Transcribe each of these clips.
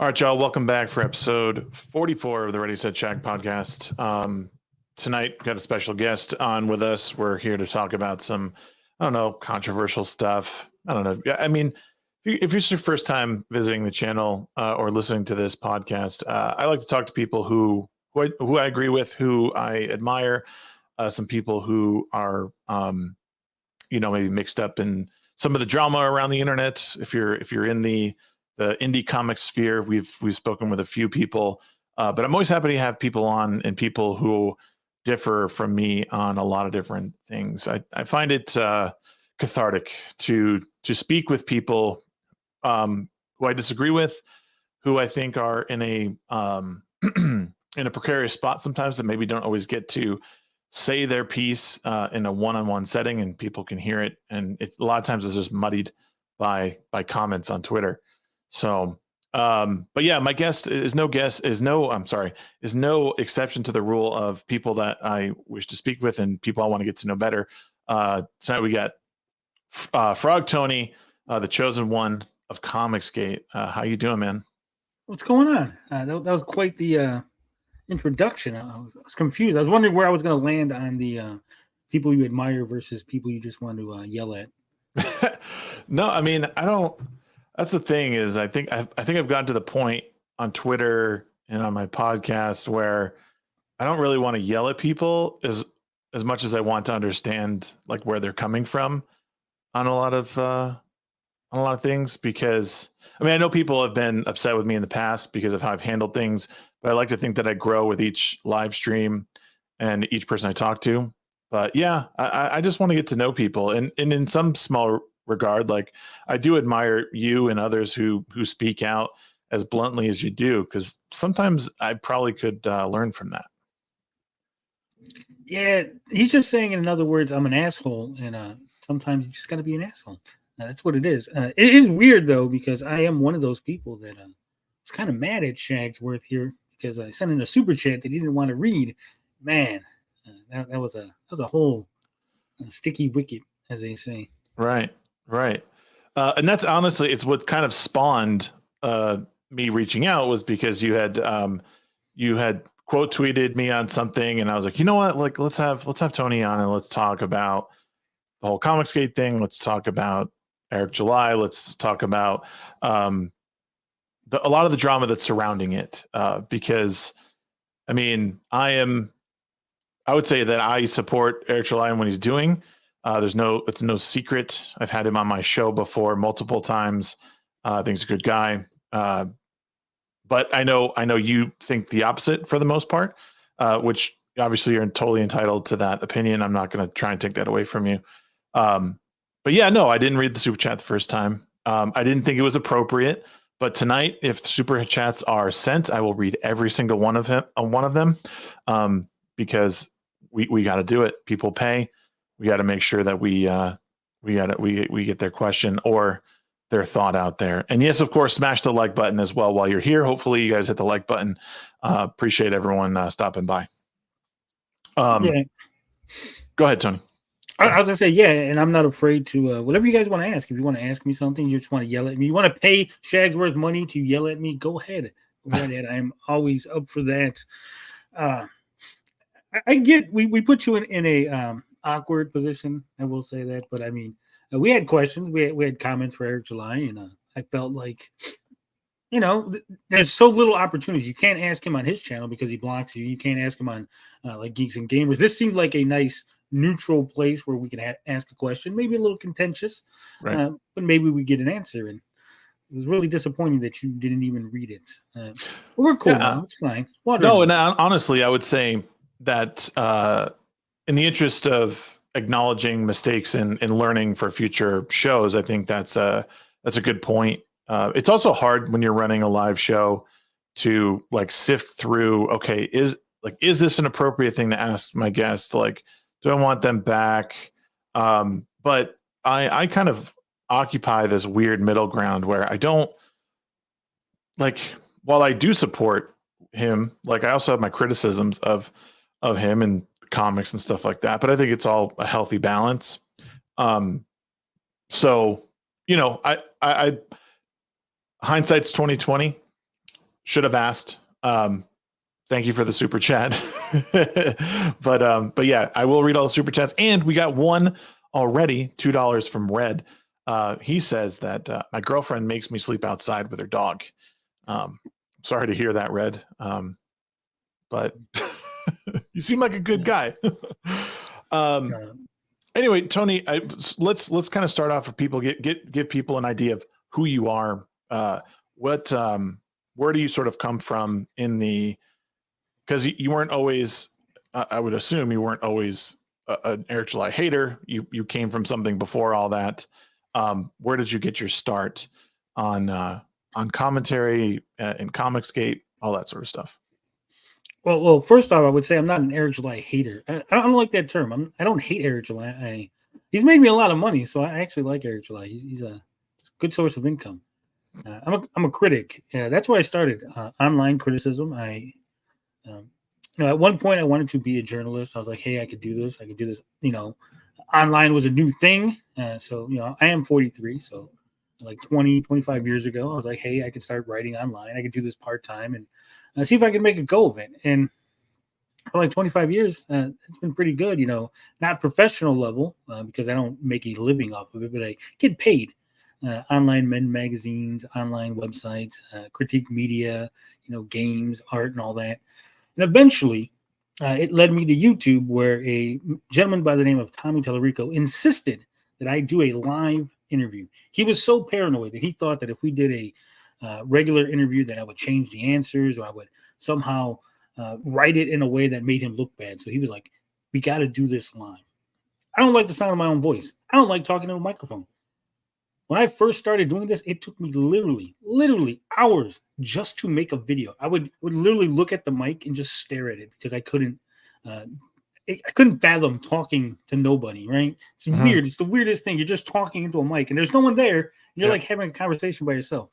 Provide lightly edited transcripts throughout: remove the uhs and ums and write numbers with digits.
All right, y'all. Welcome back for episode 44 of the Ready Set Shag podcast. Tonight, got a special guest on with us. We're here to talk about some, I don't know, controversial stuff. I don't know. I mean, if it's your first time visiting the channel or listening to this podcast, I like to talk to people who I agree with, who I admire, some people who are, maybe mixed up in some of the drama around the internet. If you're in the indie comic sphere, we've spoken with a few people, but I'm always happy to have people on and people who differ from me on a lot of different things. I find it cathartic to speak with people who I disagree with, who I think are in a in a precarious spot sometimes, that maybe don't always get to say their piece in a one-on-one setting, and people can hear it. And it's a lot of times it's just muddied by comments on Twitter. So, but yeah, my guest is no exception to the rule of people that I wish to speak with and people I want to get to know better. Tonight we got Frog Tony, the chosen one of Comicsgate. How you doing, man? What's going on? That was quite the introduction. I was confused. I was wondering where I was going to land on the people you admire versus people you just want to yell at. No, I mean, I don't. That's the thing is, I think I've gotten to the point on Twitter and on my podcast where I don't really want to yell at people as much as I want to understand like where they're coming from on a lot of things. Because I mean, I know people have been upset with me in the past because of how I've handled things, but I like to think that I grow with each live stream and each person I talk to. But yeah, I just want to get to know people, and in some small regard, like I do admire you and others who speak out as bluntly as you do, because sometimes I probably could learn from that. Yeah, he's just saying, in other words, I'm an asshole, and sometimes you just got to be an asshole. That's what it is. It is weird though, because I am one of those people that was kind of mad at Shagsworth here because I sent in a super chat that he didn't want to read. Man, that was a whole sticky wicket, as they say. Right. And that's honestly, it's what kind of spawned me reaching out, was because you had quote tweeted me on something, and I was like, you know what, like let's have Tony on and let's talk about the whole Comicsgate thing. Let's talk about Eric July. Let's talk about a lot of the drama that's surrounding it. Because I mean, I would say that I support Eric July and what he's doing. It's no secret. I've had him on my show before multiple times. I think he's a good guy. But I know you think the opposite for the most part, which obviously you're totally entitled to that opinion. I'm not going to try and take that away from you. But yeah, no, I didn't read the super chat the first time. I didn't think it was appropriate. But tonight, if super chats are sent, I will read every single one of them, because we got to do it. People pay. We got to make sure that we get their question or their thought out there. And yes, of course, smash the like button as well while you're here. Hopefully you guys hit the like button. Appreciate everyone stopping by. Yeah. Go ahead, Tony. I was gonna say, yeah, and I'm not afraid to whatever you guys want to ask. If you want to ask me something, you just want to yell at me, you want to pay Shagsworth money to yell at me, go ahead. I'm always up for that. I get we put you in a awkward position, I will say that, but I mean, we had questions, we had comments for Eric July, and I felt like, there's so little opportunities. You can't ask him on his channel because he blocks you. You can't ask him on like Geeks and Gamers. This seemed like a nice neutral place where we could ask a question, maybe a little contentious, right. But maybe we get an answer. And it was really disappointing that you didn't even read it. We're cool now. It's fine. No, and honestly, I would say that in the interest of acknowledging mistakes and learning for future shows, I think that's a good point. It's also hard when you're running a live show to like sift through, okay, is this an appropriate thing to ask my guest? Like, do I want them back? But I kind of occupy this weird middle ground where I don't, like, while I do support him, like I also have my criticisms of him and comics and stuff like that, but I think it's all a healthy balance. So, I hindsight's 2020. should have asked. Thank you for the super chat. But yeah, I will read all the super chats. And we got one already, $2 from Red. He says that my girlfriend makes me sleep outside with her dog. Sorry to hear that, Red. But you seem like a good guy. Anyway, Tony, let's kind of start off for people, give people an idea of who you are. Where do you sort of come from in the, because you weren't always, I would assume you weren't always an Eric July hater. You came from something before all that. Where did you get your start on commentary and Comicsgate, all that sort of stuff? Well, first off, I would say I'm not an Eric July hater. I don't like that term. I don't hate Eric July. He's made me a lot of money, so I actually like Eric July. He's a good source of income. I'm a critic. That's where I started online criticism. At one point I wanted to be a journalist. I was like, hey, I could do this. Online was a new thing. So I am 43. So like 25 years ago, I was like, hey, I could start writing online. I could do this part-time and see if I could make a go of it. And for like 25 years, it's been pretty good, not professional level because I don't make a living off of it, but I get paid. Online men magazines, online websites, critique media, games, art, and all that. And eventually, it led me to YouTube, where a gentleman by the name of Tommy Tellerico insisted that I do a live interview. He was so paranoid that he thought that if we did a regular interview, that I would change the answers or I would somehow write it in a way that made him look bad. So he was like, we got to do this live. I don't like the sound of my own voice. I don't like talking to a microphone. When I first started doing this, it took me literally hours just to make a video. I would literally look at the mic and just stare at it because I couldn't fathom talking to nobody, right? It's weird. It's the weirdest thing. You're just talking into a mic and there's no one there. And you're like having a conversation by yourself.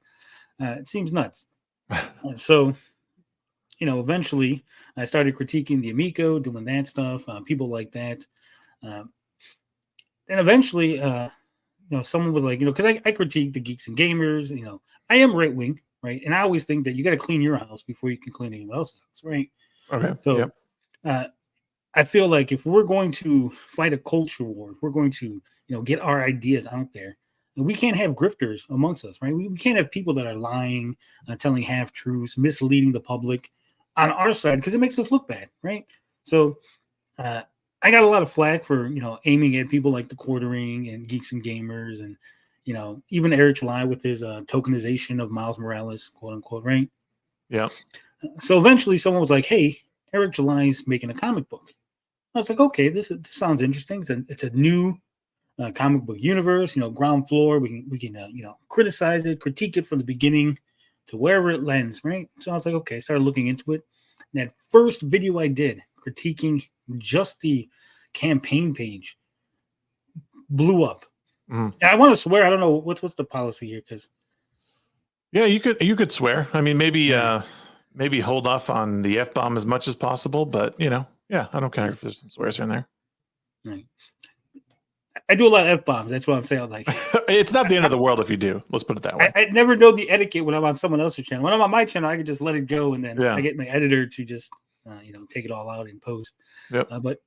It seems nuts. So, eventually I started critiquing the Amico, doing that stuff, people like that. And eventually, someone was like, because I critique the geeks and gamers, I am right wing, right? And I always think that you got to clean your house before you can clean anyone else's house, right? Okay. So I feel like if we're going to fight a culture war, if we're going to, get our ideas out there, we can't have grifters amongst us, right? We can't have people that are lying, telling half truths, misleading the public on our side because it makes us look bad, right? So I got a lot of flack for, aiming at people like the Quartering and Geeks and Gamers and, even Eric July with his tokenization of Miles Morales, quote unquote, right? Yeah. So eventually someone was like, hey, Eric July's making a comic book. I was like, okay, this sounds interesting. It's a new comic book universe, ground floor. We can criticize it, critique it from the beginning to wherever it lands, right? So I was like, okay, I started looking into it. And that first video I did critiquing just the campaign page blew up. I want to swear, I don't know what's the policy here, because you could swear. I mean, maybe hold off on the F-bomb as much as possible, but I don't care if there's some swears here and there. Right. I do a lot of F-bombs. That's what I'm saying. Like, it's not the end of the world if you do. Let's put it that way. I never know the etiquette when I'm on someone else's channel. When I'm on my channel, I can just let it go, and then I get my editor to just take it all out in post. Yep. But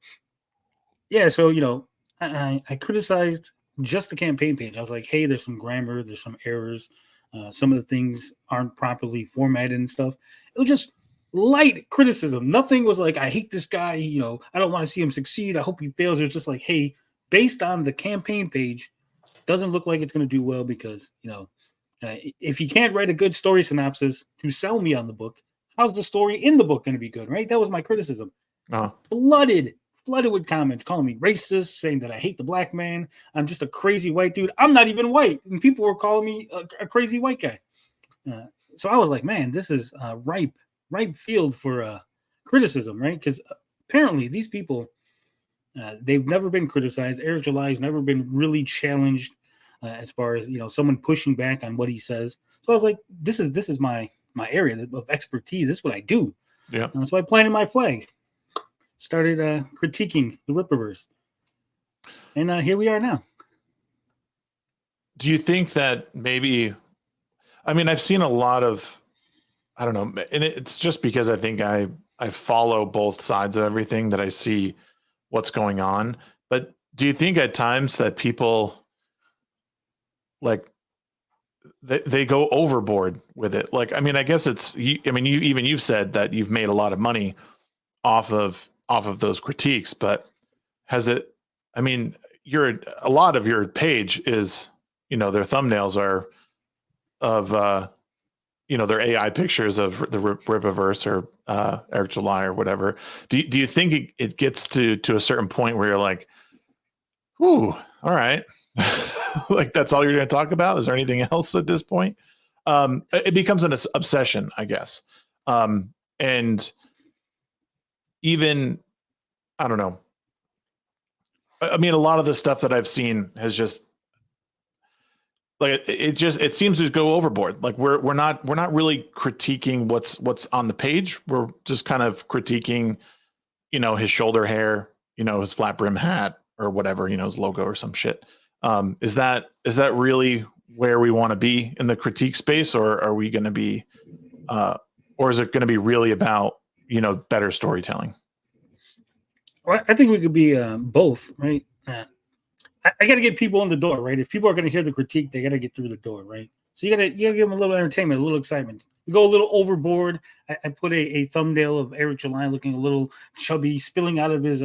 yeah, so I criticized just the campaign page. I was like, hey, there's some grammar, there's some errors, some of the things aren't properly formatted and stuff. It was just light criticism. Nothing was like, I hate this guy. I don't want to see him succeed. I hope he fails. It was just like, hey, based on the campaign page, doesn't look like it's going to do well because, if you can't write a good story synopsis to sell me on the book, how's the story in the book going to be good, right? That was my criticism. Flooded with comments calling me racist, saying that I hate the black man. I'm just a crazy white dude. I'm not even white. And people were calling me a crazy white guy. So I was like, man, this is a ripe field for criticism, right? Because apparently these people, they've never been criticized. Eric July has never been really challenged as far as someone pushing back on what he says. So I was like, this is my area of expertise. This is what I do. Yeah. And so I planted my flag, started critiquing the Rippaverse, and here we are now. Do you think that maybe? I mean, I've seen a lot of I don't know, and it's just because I think I follow both sides of everything that I see what's going on. But do you think at times that people like they go overboard with it? Like, I mean, I guess it's I mean, you've said that you've made a lot of money off of those critiques, but has it, I mean, a lot of your page is, their thumbnails are of their AI pictures of the Rippaverse or Eric July or whatever. Do you think it gets to a certain point where you're like, ooh, all right. Like that's all you're going to talk about? Is there anything else at this point? It becomes an obsession, I guess. And even, I don't know. I mean, a lot of the stuff that I've seen has just like it seems to go overboard. Like we're not really critiquing what's on the page. We're just kind of critiquing, his shoulder hair, his flat brim hat or whatever, his logo or some shit. Is that really where we want to be in the critique space, or are we going to be, or is it going to be really about better storytelling? Well, I think we could be both, right? I got to get people in the door, right? If people are going to hear the critique, they got to get through the door, right? So you got to give them a little entertainment, a little excitement. We go a little overboard. I put a thumbnail of Eric July looking a little chubby, spilling out of his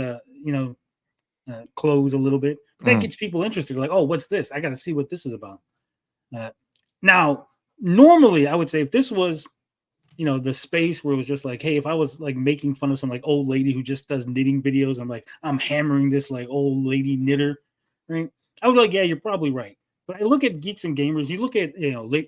clothes a little bit. But that gets people interested. Like, oh, what's this? I got to see what this is about. Now, normally, I would say if this was, the space where it was just like, hey, if I was like making fun of some like old lady who just does knitting videos, I'm hammering this like old lady knitter, right? I would be like, yeah, you're probably right. But I look at Geeks and Gamers, you look at,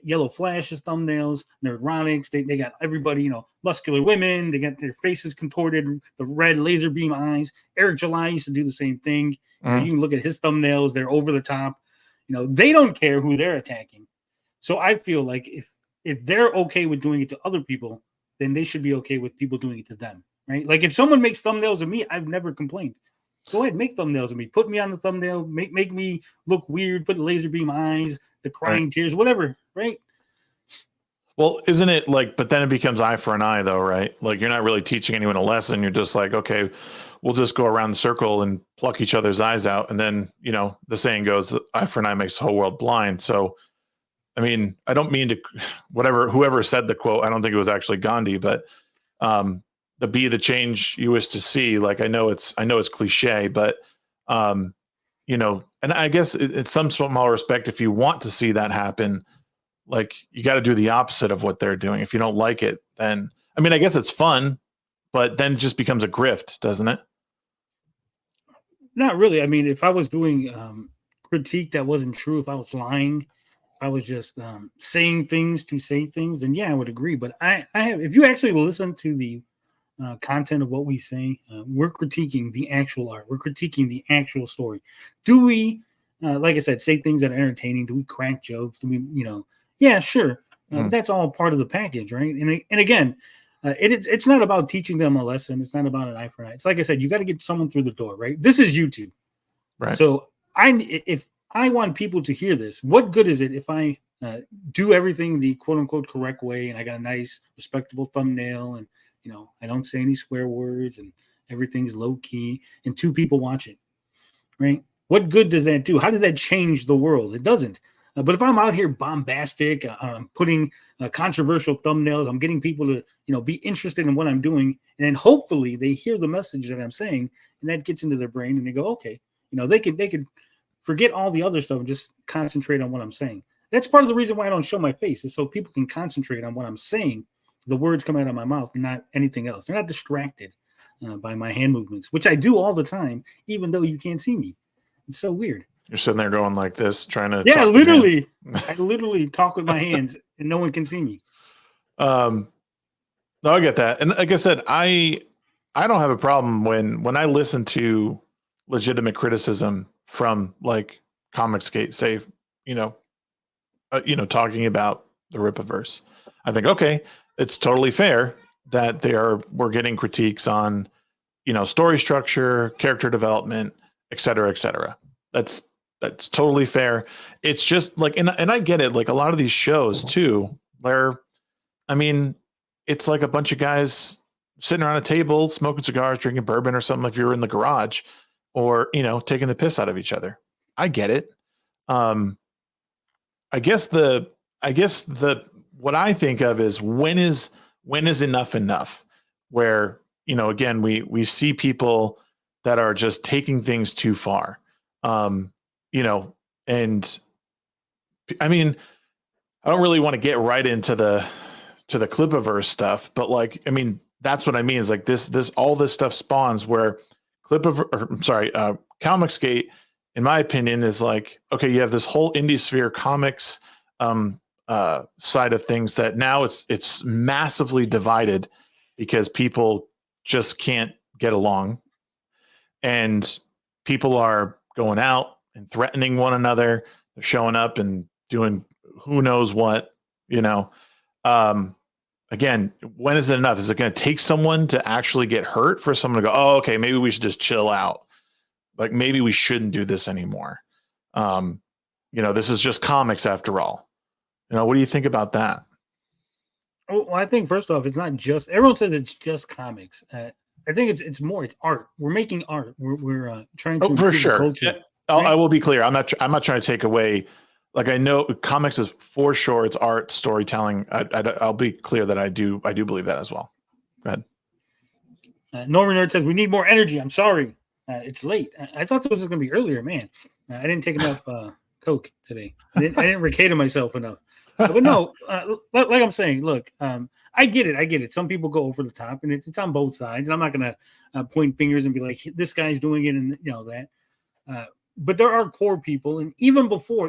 Yellow Flash's thumbnails, Nerdronics, they got everybody, muscular women, they got their faces contorted, the red laser beam eyes. Eric July used to do the same thing. You can look at his thumbnails, they're over the top. They don't care who they're attacking. So I feel like if they're okay with doing it to other people, then they should be okay with people doing it to them, right? Like if someone makes thumbnails of me, I've never complained. Go ahead, make thumbnails of me. Put me on the thumbnail. Make me look weird. Put laser beam eyes, the crying tears, whatever, right? Well, isn't it like? But then it becomes eye for an eye, though, right? Like you're not really teaching anyone a lesson. You're just like, okay, we'll just go around the circle and pluck each other's eyes out, and then the saying goes, "Eye for an eye makes the whole world blind." So, I mean, I don't mean to, whoever said the quote, I don't think it was actually Gandhi, but the be the change you wish to see. Like, I know it's cliche, but and I guess it's some small respect. If you want to see that happen, like you got to do the opposite of what they're doing. If you don't like it, then, I mean, I guess it's fun, but then it just becomes a grift, doesn't it? Not really. I mean, if I was doing critique that wasn't true, if I was lying, I was just saying things to say things, and yeah, I would agree. But I have, if you actually listen to the content of what we say, we're critiquing the actual art. We're critiquing the actual story. Do we, like I said, say things that are entertaining? Do we crack jokes? Do we, yeah, sure. But that's all part of the package, right? And again, it's not about teaching them a lesson. It's not about an eye for an eye. It's like I said, you got to get someone through the door, right? This is YouTube, right? So if I want people to hear this, what good is it if I do everything the quote unquote correct way and I got a nice, respectable thumbnail and I don't say any swear words and everything's low key and 2 people watch it, right? What good does that do? How does that change the world? It doesn't. But if I'm out here bombastic, I'm putting controversial thumbnails, I'm getting people to be interested in what I'm doing, and then hopefully they hear the message that I'm saying, and that gets into their brain, and they go, okay, they could forget all the other stuff and just concentrate on what I'm saying. That's part of the reason why I don't show my face, is so people can concentrate on what I'm saying. The words come out of my mouth, not anything else. They're not distracted by my hand movements, which I do all the time, even though you can't see me. It's so weird. You're sitting there going like this, trying to. Yeah, literally. I literally talk with my hands, and no one can see me. No, I get that, and like I said, I don't have a problem when I listen to legitimate criticism from like Comicsgate, say, talking about the Rippaverse. I think, okay, it's totally fair that we're getting critiques on, story structure, character development, et cetera, et cetera. That's totally fair. It's just like, and I get it. Like a lot of these shows too, where, I mean, it's like a bunch of guys sitting around a table, smoking cigars, drinking bourbon or something if you're in the garage, or, taking the piss out of each other. I get it. Um, I guess what I think of is when is enough enough, where, again, we see people that are just taking things too far. And I mean, I don't really want to get right into the Clipiverse stuff, but like, I mean, that's what I mean is like this all this stuff spawns where Comicsgate, in my opinion, is like, okay, you have this whole indie sphere comics side of things that now it's massively divided because people just can't get along, and people are going out and threatening one another. They're showing up and doing who knows what, again, when is it enough? Is it going to take someone to actually get hurt for someone to go, oh, okay, maybe we should just chill out. Like maybe we shouldn't do this anymore. This is just comics after all. What do you think about that? Oh, well, I think first off, it's not just, everyone says it's just comics. I think it's more, it's art. We're making art. We're trying to for sure. culture. Right? I will be clear. I'm not trying to take away. Like, I know comics is for sure. It's art, storytelling. I'll be clear that I do believe that as well. Go ahead. Norman Nerd says we need more energy. I'm sorry, it's late. I thought this was going to be earlier, man. I didn't take enough Coke today. I didn't recate myself enough. But no, like I'm saying, look, I get it. Some people go over the top, and it's on both sides. I'm not going to point fingers and be like, this guy's doing it, and that. But there are core people, and even before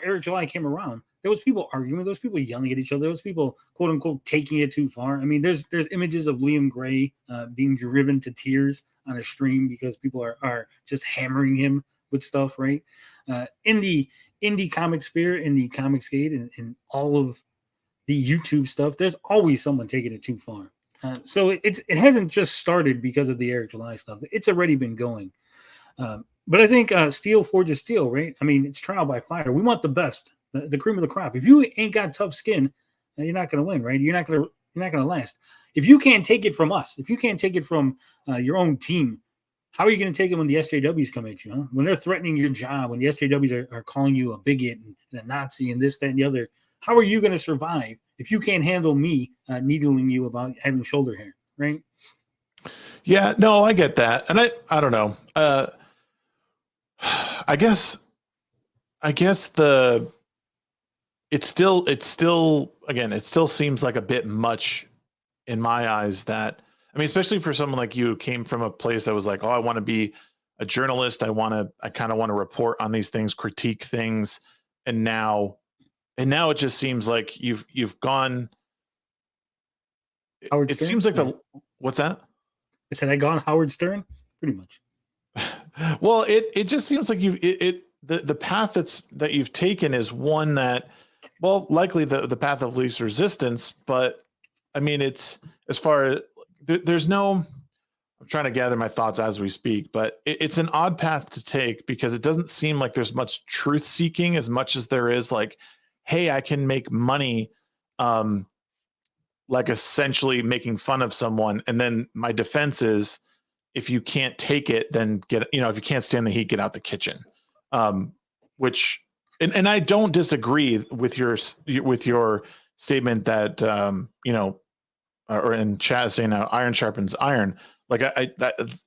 Eric July came around, there was people arguing, there was people yelling at each other, there was people quote unquote taking it too far. I mean, there's images of Liam Gray being driven to tears on a stream because people are just hammering him with stuff, right? In the indie comic sphere, in the Comicsgate, and all of the YouTube stuff, there's always someone taking it too far. So it hasn't just started because of the Eric July stuff. It's already been going. But I think steel forges steel, right? I mean, it's trial by fire. We want the best, the cream of the crop. If you ain't got tough skin, you're not going to win, right? You're not going to last. If you can't take it from us, if you can't take it from your own team, how are you going to take it when the SJWs come at you? Huh? When they're threatening your job, when the SJWs are calling you a bigot and a Nazi and this, that, and the other, how are you going to survive if you can't handle me needling you about having shoulder hair, right? Yeah, no, I get that. And I don't know. I guess it still seems like a bit much in my eyes that, I mean, especially for someone like you who came from a place that was like, oh, I want to be a journalist. I kind of want to report on these things, critique things. And now it just seems like you've gone. It seems like what's that? I said I gone Howard Stern, pretty much. Well, it just seems like the path that you've taken is one that, well, likely the path of least resistance, but I mean, it's as far as there's no, I'm trying to gather my thoughts as we speak, but it's an odd path to take because it doesn't seem like there's much truth seeking as much as there is like, hey, I can make money, like essentially making fun of someone. And then my defense is, if you can't take it, then if you can't stand the heat, get out the kitchen. Which, and I don't disagree with your statement that, or in chat saying iron sharpens iron. Like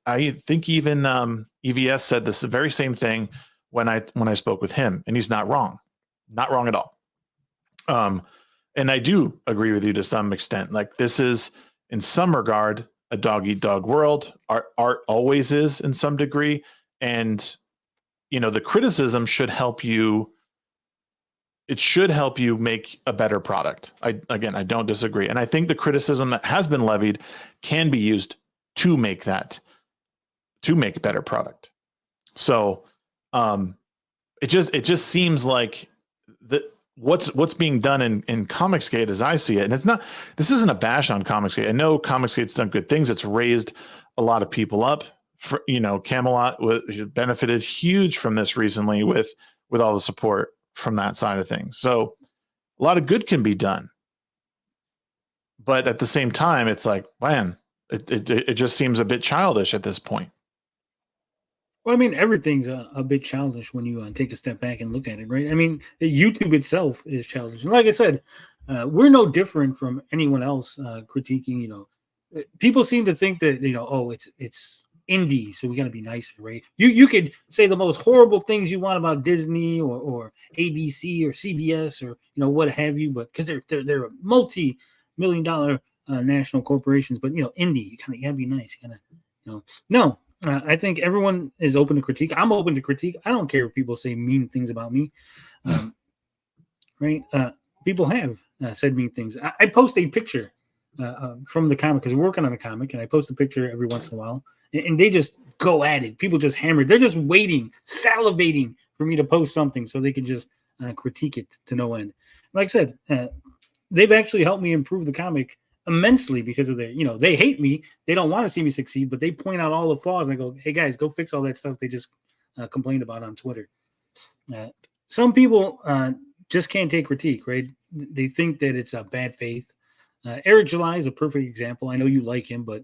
I think even EVS said this very same thing when I spoke with him, and he's not wrong at all. And I do agree with you to some extent. Like, this is in some regard a dog eat dog world. Art always is in some degree, and the criticism should help you. It should help you make a better product. I don't disagree, and I think the criticism that has been levied can be used to make a better product. So, it just seems like what's being done in Comicsgate as I see it, and this isn't a bash on Comicsgate. I know Comicsgate's done good things. It's raised a lot of people up. For, Camelot benefited huge from this recently with all the support from that side of things. So a lot of good can be done. but at the same time, it's like, man, it just seems a bit childish at this point. Well, I mean, everything's a bit childish when you take a step back and look at it, right? I mean, YouTube itself is childish. And like I said, we're no different from anyone else critiquing. People seem to think that oh, it's indie, so we got to be nicer, right? You could say the most horrible things you want about Disney or ABC or CBS or what have you, but because they're multi-million-dollar national corporations, but indie, you gotta be nice. You gotta no. I think everyone is open to critique. I'm open to critique. I don't care if people say mean things about me. Right? People have said mean things. I post a picture from the comic because we're working on a comic, and I post a picture every once in a while, and they just go at it. People just hammer it. They're just waiting, salivating for me to post something so they can just critique it to no end. Like I said, they've actually helped me improve the comic immensely because of they hate me. They don't want to see me succeed, but they point out all the flaws. And I go, hey guys, go fix all that stuff they just complained about on Twitter. Some people just can't take critique, right? They think that it's a bad faith. Eric July is a perfect example. I know you like him, but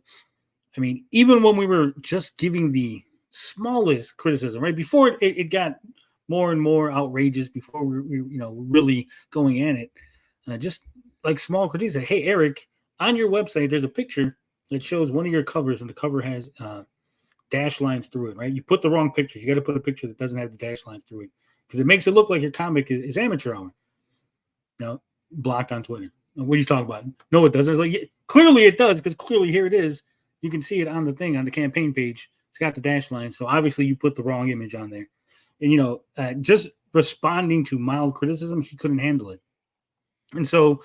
I mean, even when we were just giving the smallest criticism, right before it got more and more outrageous, before we really going at it, just like small critiques. Like, hey, Eric, on your website, there's a picture that shows one of your covers, and the cover has dash lines through it, right? You put the wrong picture. You got to put a picture that doesn't have the dash lines through it because it makes it look like your comic is amateur hour. Blocked on Twitter. What are you talking about? No, it doesn't. Like, clearly it does, because clearly here it is. You can see it on the thing, on the campaign page. It's got the dash line. So obviously you put the wrong image on there. And, just responding to mild criticism, he couldn't handle it. And so,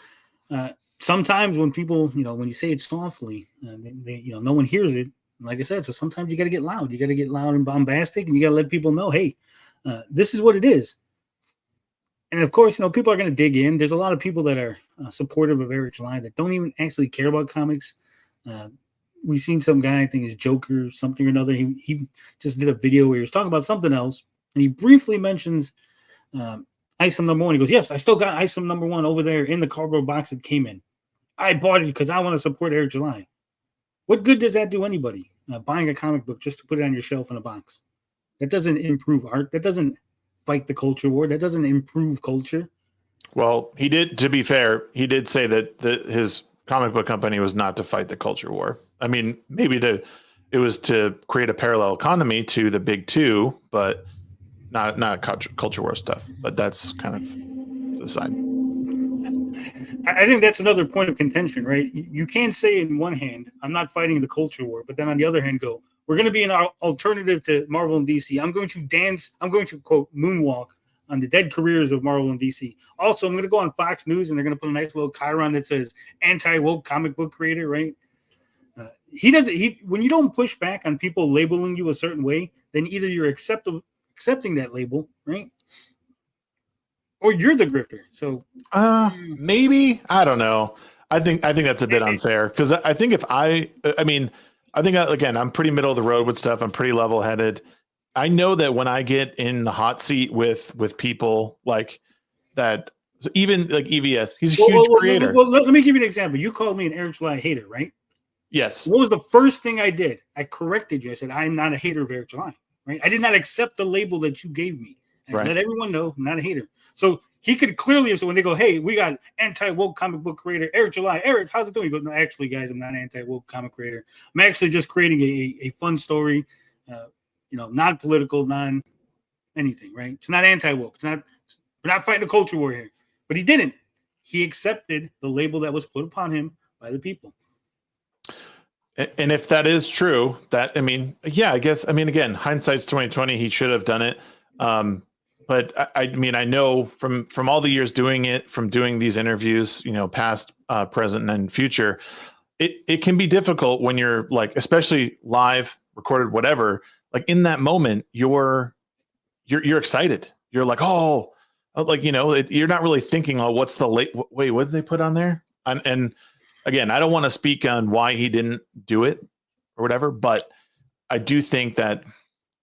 sometimes when people, when you say it softly, they no one hears it. Like I said, so sometimes you got to get loud. You got to get loud and bombastic, and you got to let people know, hey, this is what it is. And of course, people are going to dig in. There's a lot of people that are supportive of Eric July that don't even actually care about comics. We've seen some guy, I think is Joker, something or another. He just did a video where he was talking about something else, and he briefly mentions Item number 1. He goes, yes, I still got Item number 1 over there in the cardboard box it came in. I bought it because I want to support Eric July. What good does that do anybody? Buying a comic book just to put it on your shelf in a box. That doesn't improve art. That doesn't fight the culture war. That doesn't improve culture. Well, he did, to be fair, he did say that his comic book company was not to fight the culture war. I mean, maybe it was to create a parallel economy to the big two, but not culture war stuff. But that's kind of the side. I think that's another point of contention, right? You can't say in one hand, I'm not fighting the culture war, but then on the other hand go, we're going to be an alternative to Marvel and DC. I'm going to quote, moonwalk on the dead careers of Marvel and DC. Also, I'm going to go on Fox News, and they're going to put a nice little chyron that says anti-woke comic book creator, right? When you don't push back on people labeling you a certain way, then either you're accepting that label, right? Or you're the grifter. So maybe, I don't know. I think that's a bit unfair, because I think again, I'm pretty middle of the road with stuff. I'm pretty level headed. I know that when I get in the hot seat with people like that, even like EVS, he's a huge creator. Well, let me give you an example. You called me an Eric July hater, right? Yes. What was the first thing I did? I corrected you. I said, I'm not a hater of Eric July, right? I did not accept the label that you gave me. I let everyone know I'm not a hater. So he could clearly have said, when they go, hey, we got anti-woke comic book creator Eric July. Eric, how's it doing? You go, no, actually, guys, I'm not an anti-woke comic creator. I'm actually just creating a fun story, non-political, non-anything, right? It's not anti-woke. We're not fighting the culture war here. But he didn't. He accepted the label that was put upon him by the people. And if that is true, I guess, again, hindsight's 2020. He should have done it. But I know from all the years doing it, from doing these interviews, past, present, and future, it can be difficult when you're like, especially live, recorded, whatever. Like in that moment, you're excited. You're like, oh, like you're not really thinking, oh, what's the wait? What did they put on there? And again, I don't want to speak on why he didn't do it or whatever, but I do think that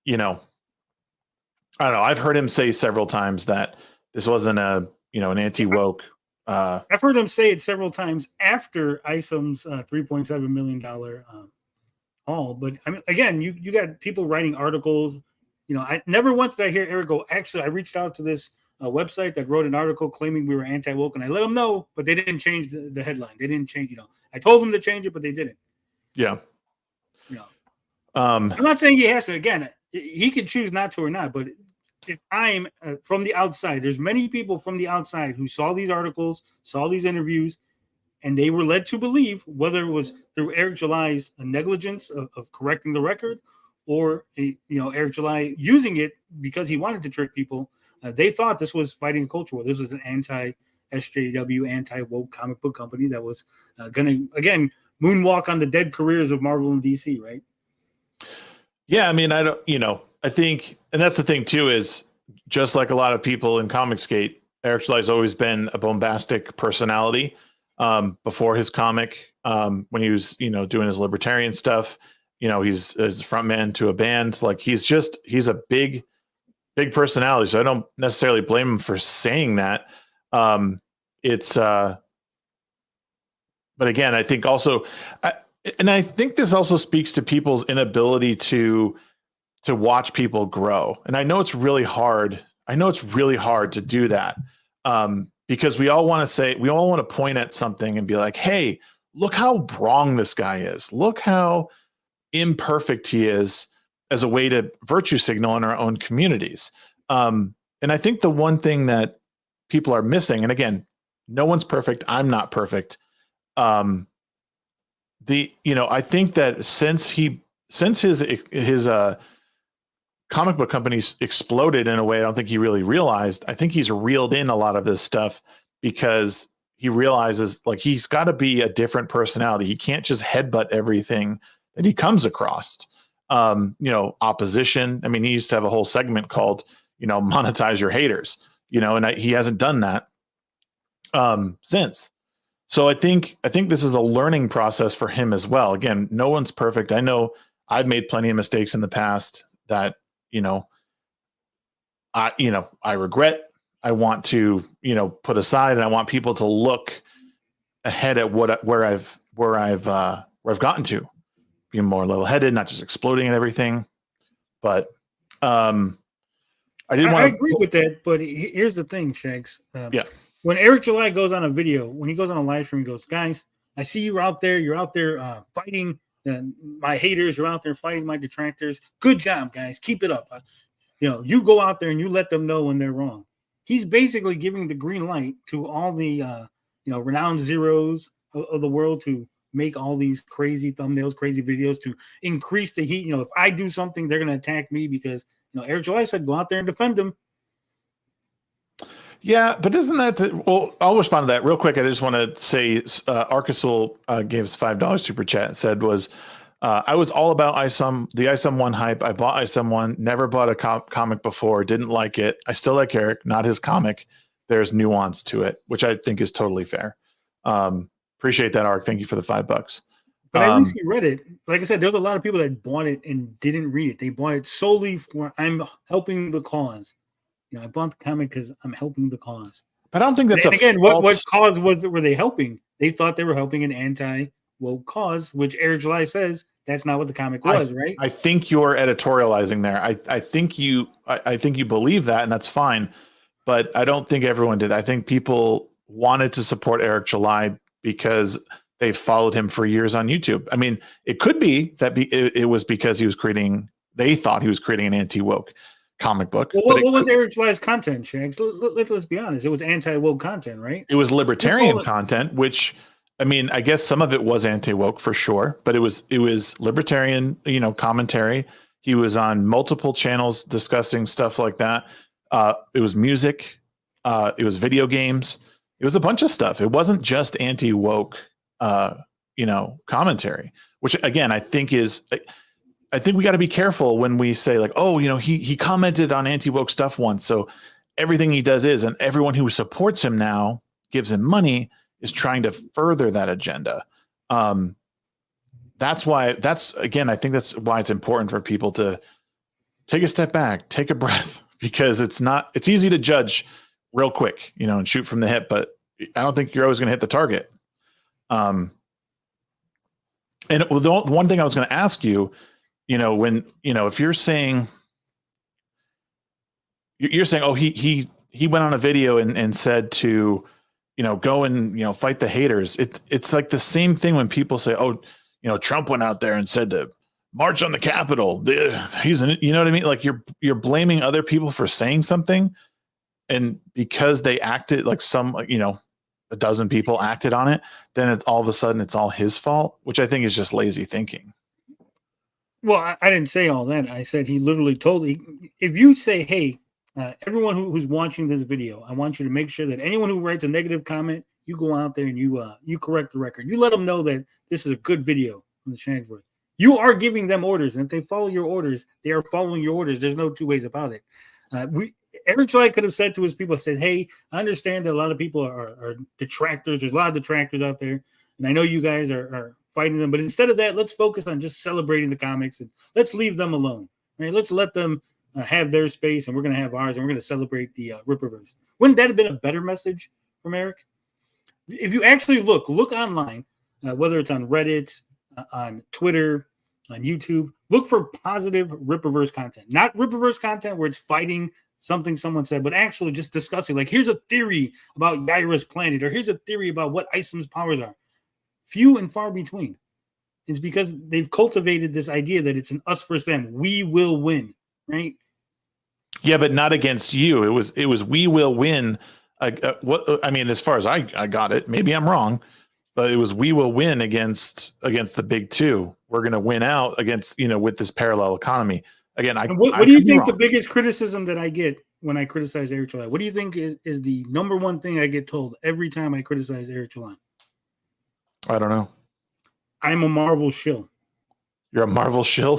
I don't know. I've heard him say several times that this wasn't an anti-woke I've heard him say it several times after Isom's $3.7 million haul. But I mean, again, you got people writing articles. You know, I never once did I hear Eric go, actually, I reached out to this website that wrote an article claiming we were anti-woke, and I let them know, but they didn't change the headline. They didn't change, I told them to change it, but they didn't. Yeah. I'm not saying he has to. Again, he could choose not to or not, but if I'm from the outside, there's many people from the outside who saw these articles, saw these interviews, and they were led to believe, whether it was through Eric July's negligence of correcting the record, or Eric July using it because he wanted to trick people. They thought this was fighting a culture war. This was an anti-SJW, anti-woke comic book company that was going to, again, moonwalk on the dead careers of Marvel and DC, right? Yeah, I mean, I think, and that's the thing too, is just like a lot of people in Comicsgate, Eric July's always been a bombastic personality. Before his comic, when he was, doing his libertarian stuff, he's as a front man to a band. Like he's a big personality. So I don't necessarily blame him for saying that. But again, I think also, I think this also speaks to people's inability to watch people grow. And I know it's really hard. To do that. Because we all want to point at something and be like, hey, look how wrong this guy is. Look how imperfect he is, as a way to virtue signal in our own communities. And I think the one thing that people are missing, and again, no one's perfect. I'm not perfect. I think that since his comic book companies exploded in a way I don't think he really realized, I think he's reeled in a lot of this stuff because he realizes like he's got to be a different personality. He can't just headbutt everything that he comes across. Opposition. I mean, he used to have a whole segment called, monetize your haters, and he hasn't done that since. So I think this is a learning process for him as well. Again, no one's perfect. I know I've made plenty of mistakes in the past that, I regret. I want to, put aside, and I want people to look ahead at where I've gotten to, being more level-headed, not just exploding and everything. But I agree with that. But here's the thing, Shags. Yeah. When Eric July goes on a video, when he goes on a live stream, he goes, guys, I see you out there. You're out there fighting my haters. You're out there fighting my detractors. Good job, guys. Keep it up. You go out there and you let them know when they're wrong. He's basically giving the green light to all the, renowned zeros of the world to make all these crazy thumbnails, crazy videos to increase the heat. If I do something, they're going to attack me because, Eric July said, go out there and defend them. Yeah, but isn't that well? I'll respond to that real quick. I just want to say, Arkasul gave us $5 super chat. And said I was all about the ISOM 1 hype. I bought ISOM 1, never bought a comic before, didn't like it. I still like Eric, not his comic. There's nuance to it, which I think is totally fair. Appreciate that, Ark. Thank you for the $5. But at least he read it. Like I said, there's a lot of people that bought it and didn't read it. They bought it solely for I'm helping the cause. I bought the comic because I'm helping the cause. But I don't think that's what cause were they helping? They thought they were helping an anti-woke cause, which Eric July says that's not what the comic was, right? I think you're editorializing there. I think you believe that, and that's fine. But I don't think everyone did. I think people wanted to support Eric July because they followed him for years on YouTube. I mean, it could be that it was because they thought he was creating an anti-woke comic book. Well, what was Eric July's content, Shags? Let's be honest. It was anti-woke content, right? It was libertarian content, which, I mean, I guess some of it was anti-woke for sure, but it was libertarian, commentary. He was on multiple channels discussing stuff like that. It was music. It was video games. It was a bunch of stuff. It wasn't just anti-woke, commentary, which again, I think we got to be careful when we say like, oh, he commented on anti-woke stuff once. So everything he does is, and everyone who supports him now gives him money is trying to further that agenda. I think that's why it's important for people to take a step back, take a breath, because it's easy to judge real quick, and shoot from the hip, but I don't think you're always going to hit the target. And the one thing I was going to ask you, when, if you're saying, oh, he went on a video and said to, go and, fight the haters. It's like the same thing when people say, oh, Trump went out there and said to march on the Capitol. He's you know what I mean? Like you're blaming other people for saying something. And because they acted like a dozen people acted on it, then it's all of a sudden it's all his fault, which I think is just lazy thinking. Well, I didn't say all that. I said he literally told me, if you say, hey, everyone who's watching this video, I want you to make sure that anyone who writes a negative comment, you go out there and you correct the record. You let them know that this is a good video from the Shagsworth. You are giving them orders, and if they follow your orders, they are following your orders. There's no two ways about it. Eric July could have said to his people, said, hey, I understand that a lot of people are detractors. There's a lot of detractors out there. And I know you guys are fighting them. But instead of that, let's focus on just celebrating the comics and let's leave them alone. Right? Let's let them have their space, and we're going to have ours, and we're going to celebrate the Rippaverse. Wouldn't that have been a better message from Eric? If you actually look online, whether it's on Reddit, on Twitter, on YouTube, look for positive Rippaverse content. Not Rippaverse content where it's fighting something someone said, but actually just discussing, like, here's a theory about Yaira's planet, or here's a theory about what Isem's powers are. Few and far between. It's because they've cultivated this idea that it's an us versus them. We will win, right? Yeah, but not against you. It was we will win. What I mean, as far as I got it, maybe I'm wrong, but it was we will win against the big two. We're going to win out against, with this parallel economy. Again, what do you think the biggest criticism that I get when I criticize Eric July? What do you think is the number one thing I get told every time I criticize Eric July? I don't know. I'm a Marvel shill. You're a Marvel shill?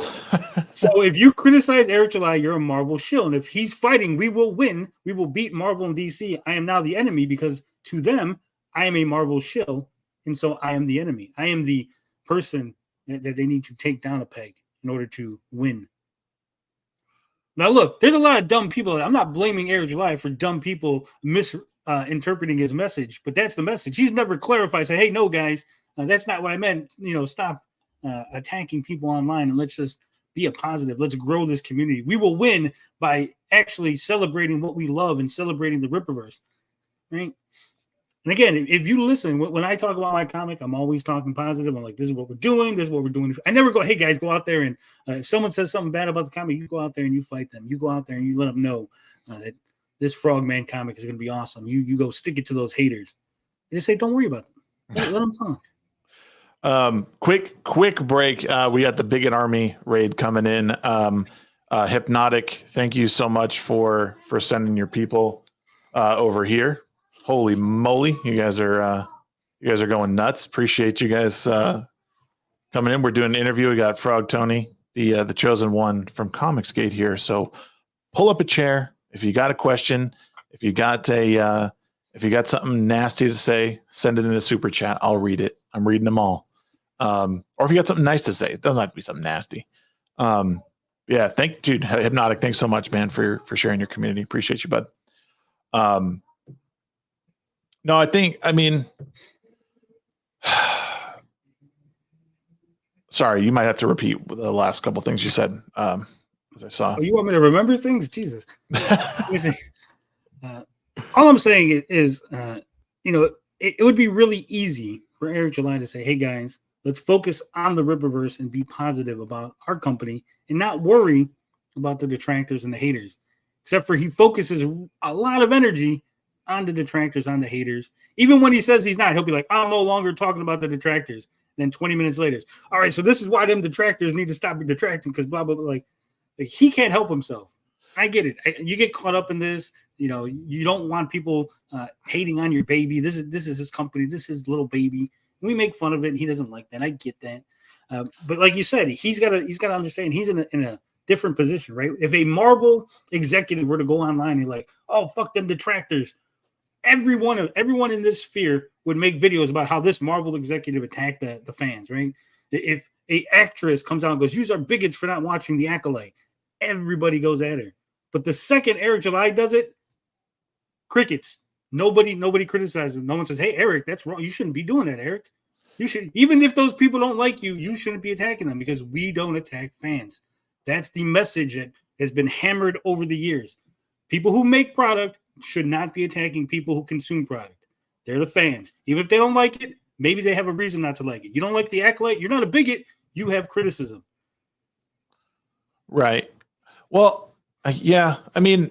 So if you criticize Eric July, you're a Marvel shill. And if he's fighting, we will win. We will beat Marvel and DC. I am now the enemy because to them, I am a Marvel shill. And so I am the enemy. I am the person that they need to take down a peg in order to win. Now, look, there's a lot of dumb people. I'm not blaming Eric July for dumb people misinterpreting his message, but that's the message. He's never clarified, say, hey, no, guys, that's not what I meant. Stop attacking people online and let's just be a positive. Let's grow this community. We will win by actually celebrating what we love and celebrating the Rippaverse, right? And again, if you listen, when I talk about my comic, I'm always talking positive. I'm like, this is what we're doing. This is what we're doing. I never go, hey, guys, go out there and if someone says something bad about the comic, you go out there and you fight them. You go out there and you let them know that this Frogman comic is going to be awesome. You go stick it to those haters. I just say, don't worry about them. Let them talk. Quick break. We got the Bigot Army raid coming in. Hypnotic, thank you so much for sending your people over here. Holy moly, you guys are going nuts. Appreciate you guys coming in. We're doing an interview. We got Frog Tony, the chosen one from Comicsgate here. So pull up a chair if you got a question. If you got something nasty to say, send it in a super chat. I'll read it. I'm reading them all. Or if you got something nice to say, it doesn't have to be something nasty. Yeah, dude, Hypnotic. Thanks so much, man, for sharing your community. Appreciate you, bud. No, I mean, sorry, you might have to repeat the last couple of things you said. As I saw. Oh, you want me to remember things? Jesus. All I'm saying is, it would be really easy for Eric July to say, hey, guys, let's focus on the Rippaverse and be positive about our company and not worry about the detractors and the haters. Except for he focuses a lot of energy on the detractors, on the haters. Even when he says he's not, he'll be like, I'm no longer talking about the detractors. Then 20 minutes later, all right, so this is why them detractors need to stop detracting because blah, blah, blah. Like he can't help himself. I get it. You get caught up in this. You don't want people hating on your baby. This is his company. This is little baby. We make fun of it. And he doesn't like that. I get that. But like you said, he's got to understand he's in a different position, right? If a Marvel executive were to go online and like, oh, fuck them detractors, everyone in this sphere would make videos about how this Marvel executive attacked the fans, right? If a actress comes out and goes, "You are bigots for not watching The Acolyte," everybody goes at her. But the second Eric July does it, crickets. Nobody criticizes him. No one says, "Hey, Eric, that's wrong. You shouldn't be doing that, Eric. You should, even if those people don't like you, you shouldn't be attacking them because we don't attack fans." That's the message that has been hammered over the years. People who make product should not be attacking people who consume product. They're the fans. Even if they don't like it, maybe they have a reason not to like it. You don't like the acolyte, you're not a bigot, you have criticism. Right. Well, yeah, I mean,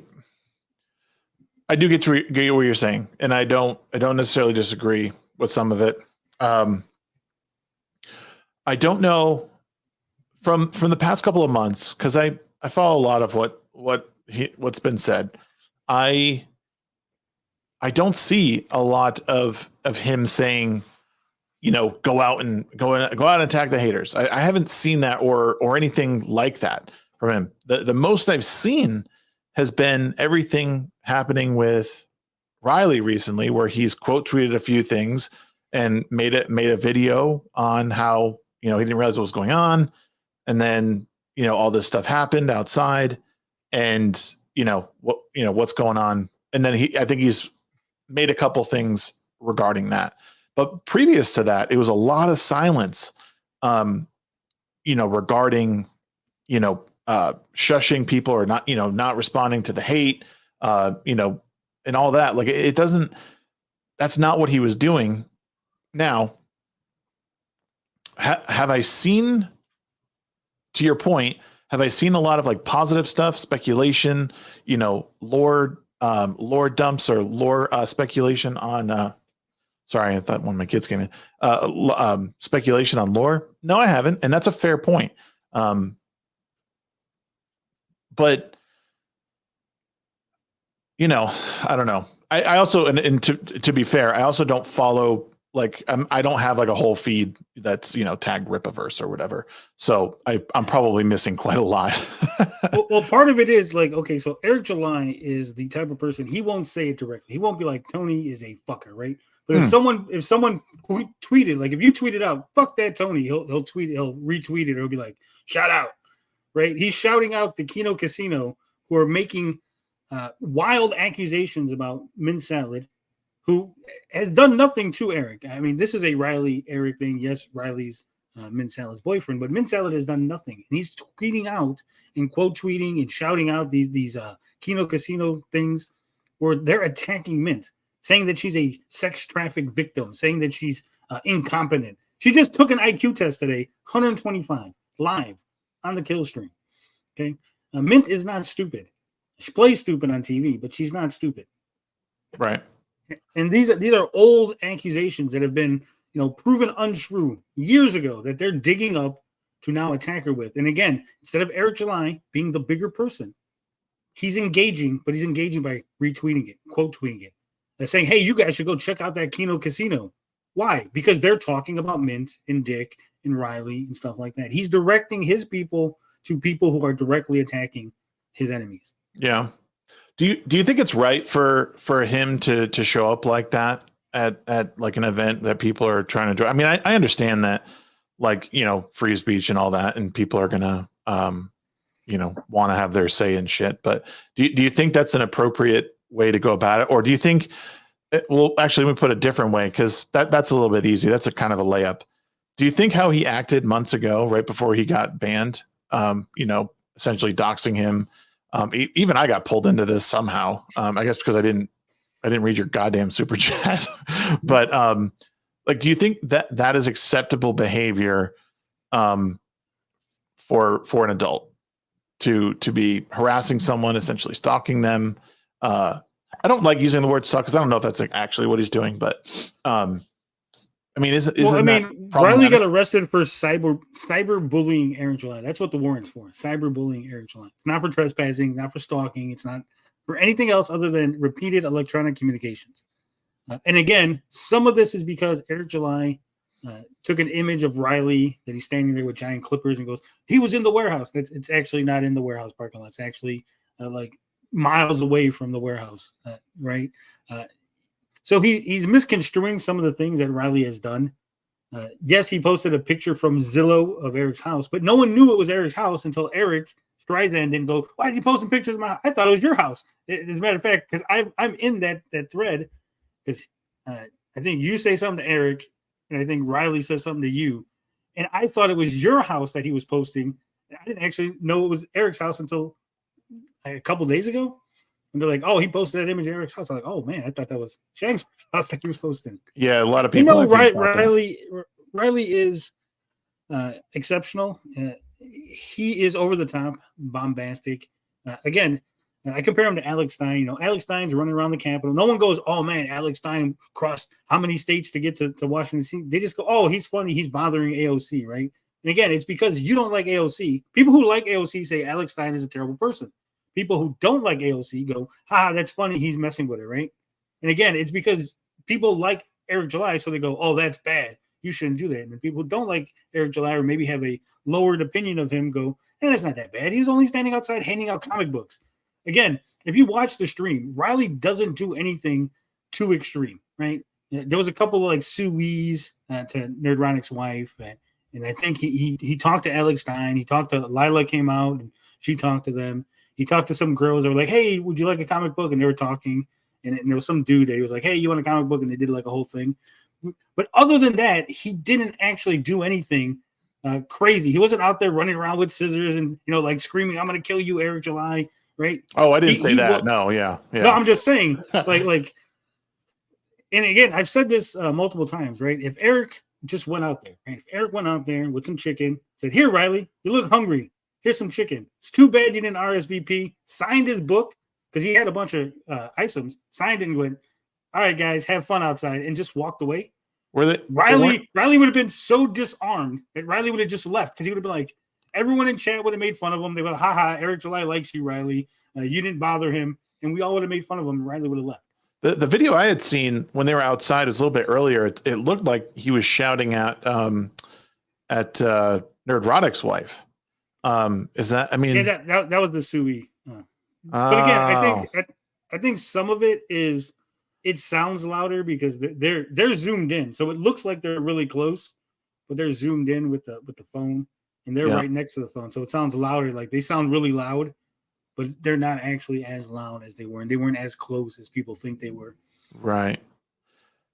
I do get what you're saying, and I don't necessarily disagree with some of it. I don't know from the past couple of months, because I follow a lot of what's been said. I don't see a lot of him saying, go out and attack the haters. I haven't seen that or anything like that from him. The most I've seen has been everything happening with Riley recently, where he's quote tweeted a few things and made a video on how, he didn't realize what was going on. And then, all this stuff happened outside and, what's going on. And then I think he's made a couple things regarding that. But previous to that, it was a lot of silence, regarding, shushing people or not, not responding to the hate, and all that. Like that's not what he was doing. Now, have I seen, to your point, have I seen a lot of like positive stuff, speculation, lore dumps or lore speculation on, sorry, I thought one of my kids came in, speculation on lore? No, I haven't. And that's a fair point. But I don't know. I also, and to be fair, I also don't follow, like, I don't have like a whole feed that's, tagged Ripaverse or whatever. So I'm probably missing quite a lot. well, part of it is like, okay, so Eric July is the type of person, he won't say it directly. He won't be like, Tony is a fucker, right? But if someone tweeted, like if you tweeted out, fuck that Tony, he'll retweet it, or he'll be like, shout out, right? He's shouting out the Kino Casino, who are making wild accusations about Mint Salad, who has done nothing to Eric. I mean, this is a Riley-Eric thing. Yes, Riley's Mint Salad's boyfriend, but Mint Salad has done nothing. And he's tweeting out and quote tweeting and shouting out these Kino Casino things where they're attacking Mint, saying that she's a sex traffic victim, saying that she's incompetent. She just took an IQ test today, 125, live on the kill stream. Okay, Mint is not stupid. She plays stupid on TV, but she's not stupid. Right. And these are old accusations that have been, proven untrue years ago that they're digging up to now attack her with. And again, instead of Eric July being the bigger person, he's engaging, but he's engaging by retweeting it, quote tweeting it. They're saying, hey, you guys should go check out that Kino Casino. Why? Because they're talking about Mint and Dick and Riley and stuff like that. He's directing his people to people who are directly attacking his enemies. Yeah. Do you think it's right for him to show up like that at like an event that people are trying to join? I mean, I understand that, like, free speech and all that, and people are gonna want to have their say and shit. But do you think that's an appropriate way to go about it, or do you think? Well, actually, let me put it a different way, because that's a little bit easy. That's a kind of a layup. Do you think how he acted months ago, right before he got banned, essentially doxing him? Even I got pulled into this somehow. I guess because I didn't read your goddamn super chat. But like, do you think that is acceptable behavior for an adult to be harassing someone, essentially stalking them? I don't like using the word stalk because I don't know if that's like actually what he's doing, but I mean, Riley got arrested for cyber bullying Eric July. That's what the warrant's for. Cyber bullying Eric July. It's not for trespassing, not for stalking. It's not for anything else other than repeated electronic communications. And again, some of this is because Eric July took an image of Riley that he's standing there with giant clippers and goes, he was in the warehouse. It's actually not in the warehouse parking lot. It's actually like miles away from the warehouse, right? So he's misconstruing some of the things that Riley has done. Yes, he posted a picture from Zillow of Eric's house, but no one knew it was Eric's house until Eric Streisand didn't go, why did you post some pictures of my house? I thought it was your house. As a matter of fact, because I'm in that thread, because I think you say something to Eric, and I think Riley says something to you, and I thought it was your house that he was posting. I didn't actually know it was Eric's house until a couple days ago. And they're like, "Oh, he posted that image of Eric's house." I'm like, "Oh man, I thought that was Shag's house that he was posting." Yeah, a lot of people. Riley is exceptional. He is over the top, bombastic. Again, I compare him to Alex Stein. You know, Alex Stein's running around the Capitol. No one goes, "Oh man, Alex Stein crossed how many states to get to Washington D.C." They just go, "Oh, he's funny. He's bothering AOC, right?" And again, it's because you don't like AOC. People who like AOC say Alex Stein is a terrible person. People who don't like AOC go, "Ha, that's funny. He's messing with her," right? And again, it's because people like Eric July, so they go, "Oh, that's bad. You shouldn't do that." And the people who don't like Eric July or maybe have a lowered opinion of him go, it's not that bad. He's only standing outside handing out comic books. Again, if you watch the stream, Riley doesn't do anything too extreme, right? There was a couple of like suees to Nerdronic's wife, and I think he talked to Alex Stein. He talked to Lila, came out, and she talked to them. He talked to some girls that were like, "Hey, would you like a comic book?" And they were talking. And there was some dude that he was like, "Hey, you want a comic book?" And they did like a whole thing. But other than that, he didn't actually do anything crazy. He wasn't out there running around with scissors and, like screaming, "I'm going to kill you, Eric July." Right? Oh, I didn't say that. No, yeah. No, I'm just saying, like, and again, I've said this multiple times, right? If Eric just went out there, right? If Eric went out there with some chicken, said, "Here, Riley, you look hungry. Here's some chicken. It's too bad you didn't RSVP." Signed his book because he had a bunch of items. Signed it and went, "All right, guys, have fun outside," and just walked away. Riley would have been so disarmed that Riley would have just left because he would have been like, everyone in chat would have made fun of him. They would have, "Ha, Eric July likes you, Riley. You didn't bother him," and we all would have made fun of him. And Riley would have left. The video I had seen when they were outside was a little bit earlier. It looked like he was shouting at Nerdronic's wife. Is that? I mean, yeah, that was the Sui. But again, I think some of it is it sounds louder because they're zoomed in, so it looks like they're really close, but they're zoomed in with the phone, and they're right next to the phone, so it sounds louder. Like they sound really loud, but they're not actually as loud as they were, and they weren't as close as people think they were. Right.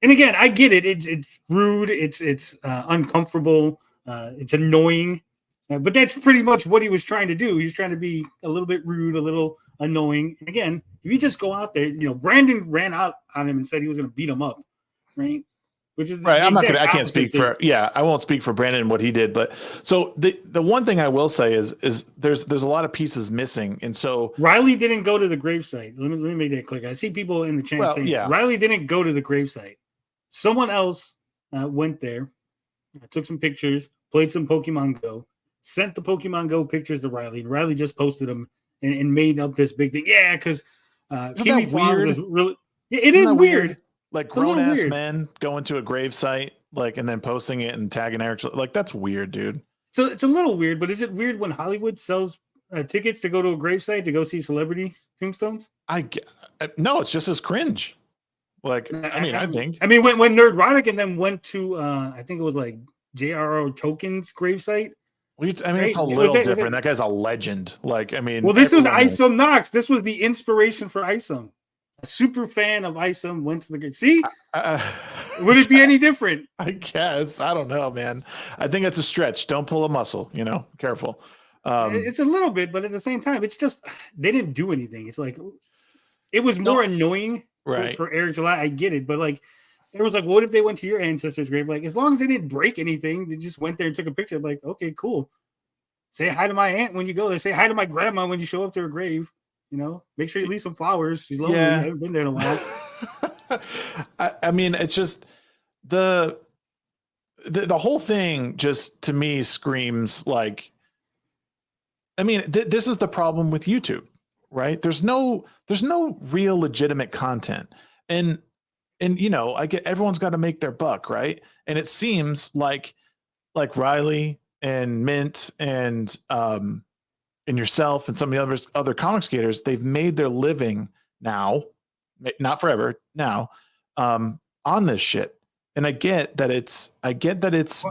And again, I get it. It's rude. It's uncomfortable. It's annoying. But that's pretty much what he was trying to do. He was trying to be a little bit rude, a little annoying. Again, if you just go out there, Brandon ran out on him and said he was going to beat him up, right? Which is right. I can't speak for. Yeah, I won't speak for Brandon and what he did. But so the one thing I will say is there's a lot of pieces missing, and so Riley didn't go to the gravesite. Let me make that clear. I see people in the chat saying Riley didn't go to the gravesite. Someone else went there, took some pictures, played some Pokemon Go. Sent the Pokemon Go pictures to Riley, and Riley just posted them and made up this big thing. Yeah, because Kimmy Farms is really. It is weird. Like grown ass men going to a gravesite, and then posting it and tagging Eric. Like that's weird, dude. So it's a little weird, but is it weird when Hollywood sells tickets to go to a gravesite to go see celebrity tombstones? No, it's just as cringe. I think. I mean, when Nerdrotic and then went to I think it was like J.R.R. Tolkien's gravesite. It's a little different. That guy's a legend. Well, this was Isom Knox. This was the inspiration for Isom. A super fan of Isom went to the see. Would it be any different? I guess. I don't know, man. I think it's a stretch. Don't pull a muscle. Careful. It's a little bit, but at the same time, it's just they didn't do anything. It's like it was more annoying for Eric July. I get it, but everyone's like, what if they went to your ancestors' grave? As long as they didn't break anything, they just went there and took a picture. Okay, cool. Say hi to my aunt when you go there. Say hi to my grandma when you show up to her grave. Make sure you leave some flowers. She's lonely. I haven't been there in a while. I mean, it's just the whole thing just to me screams this is the problem with YouTube, right? There's no real legitimate content. And I get everyone's got to make their buck, right? And it seems like Riley and Mint and yourself and some of the other comic skaters, they've made their living now, not forever now, on this shit. And I get that it's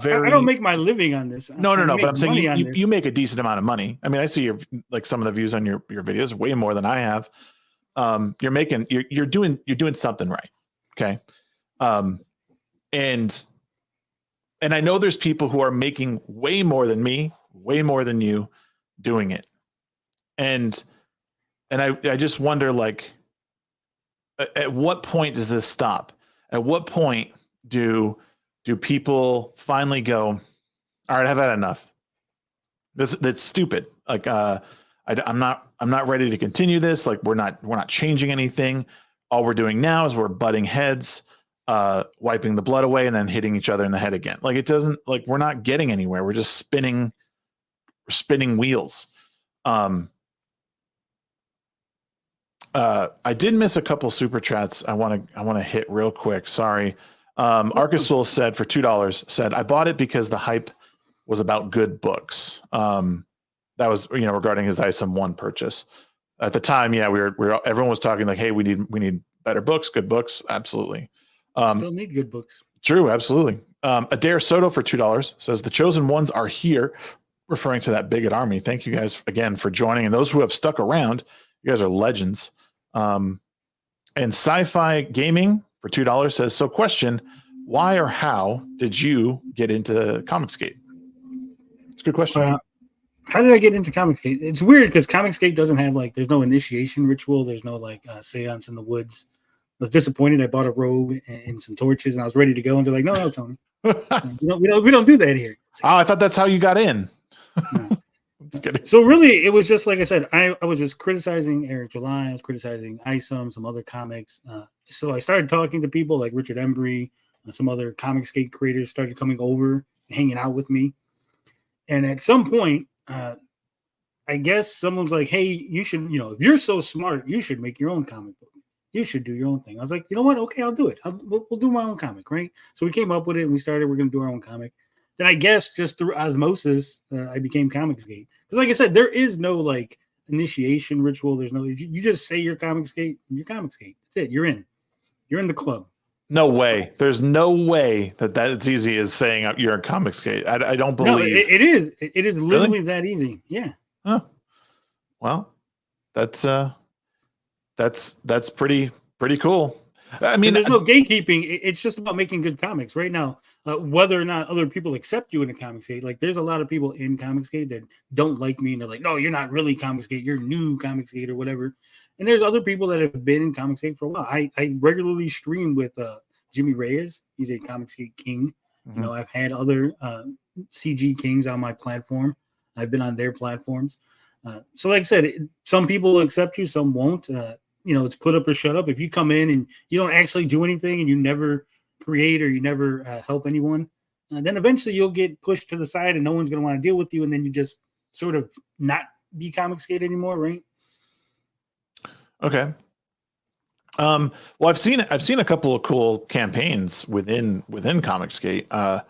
very. I don't make my living on this. No. But I'm saying you make a decent amount of money. I mean, I see your some of the views on your videos way more than I have. You're doing something right. Okay. And I know there's people who are making way more than me, way more than you doing it. And I just wonder, like, at what point does this stop? At what point do people finally go, all right, I've had enough. That's stupid. Like, I'm not ready to continue this. Like, we're not changing anything. All we're doing now is we're butting heads, wiping the blood away, and then hitting each other in the head again. Like, it doesn't, like, we're not getting anywhere. We're just spinning wheels. I did miss a couple super chats. I want to hit real quick. Sorry. Arcasul said for $2, said, I bought it because the hype was about good books. That was, regarding his ISOM 1 purchase. At the time, yeah, we were everyone was talking like, hey, we need better books, good books. Absolutely. Still need good books. True, absolutely. Adair Soto for $2 says the chosen ones are here, referring to that bigot army. Thank you guys again for joining. And those who have stuck around, you guys are legends. And Sci-Fi Gaming for $2 says, so question, why or how did you get into Comicsgate? It's a good question. How did I get into Comicsgate? It's weird because Comicsgate doesn't have, like, there's no initiation ritual. There's no, like, seance in the woods. I was disappointed. I bought a robe and some torches, and I was ready to go. And they're like, no, Tony, we don't do that here. Oh, I thought that's how you got in. No. So really, it was just like I said. I was just criticizing Eric July. I was criticizing ISOM, some other comics. So I started talking to people like Richard Embry, some other Comicsgate creators started coming over and hanging out with me. And at some point, I guess someone's like, hey, you should, if you're so smart, you should make your own comic book. You should do your own thing. I was like, you know what? Okay, I'll do it. We'll do my own comic, right? So we came up with it and we're going to do our own comic. Then I guess just through osmosis, I became Comicsgate. Because like I said, there is no like initiation ritual. There's no, you just say you're Comicsgate, you're Comicsgate. That's it. You're in the club. No way. There's no way that it's easy as saying you're a Comicsgate. I don't believe. No, it is. It is literally really that easy. Yeah. Huh. Well, that's pretty cool. I mean, there's no gatekeeping. It's just about making good comics right now. Whether or not other people accept you in a Comicsgate, like there's a lot of people in Comicsgate that don't like me, and they're like, "No, you're not really Comicsgate. You're new Comicsgate or whatever." And there's other people that have been in Comicsgate for a while. I regularly stream with Jimmy Reyes. He's a Comicsgate king. Mm-hmm. I've had other CG kings on my platform. I've been on their platforms. So, like I said, some people will accept you, some won't. It's put up or shut up. If you come in and you don't actually do anything and you never create or you never help anyone, then eventually you'll get pushed to the side and no one's going to want to deal with you. And then you just sort of not be Comicsgate anymore, right? Okay. Well, I've seen a couple of cool campaigns within Comicsgate.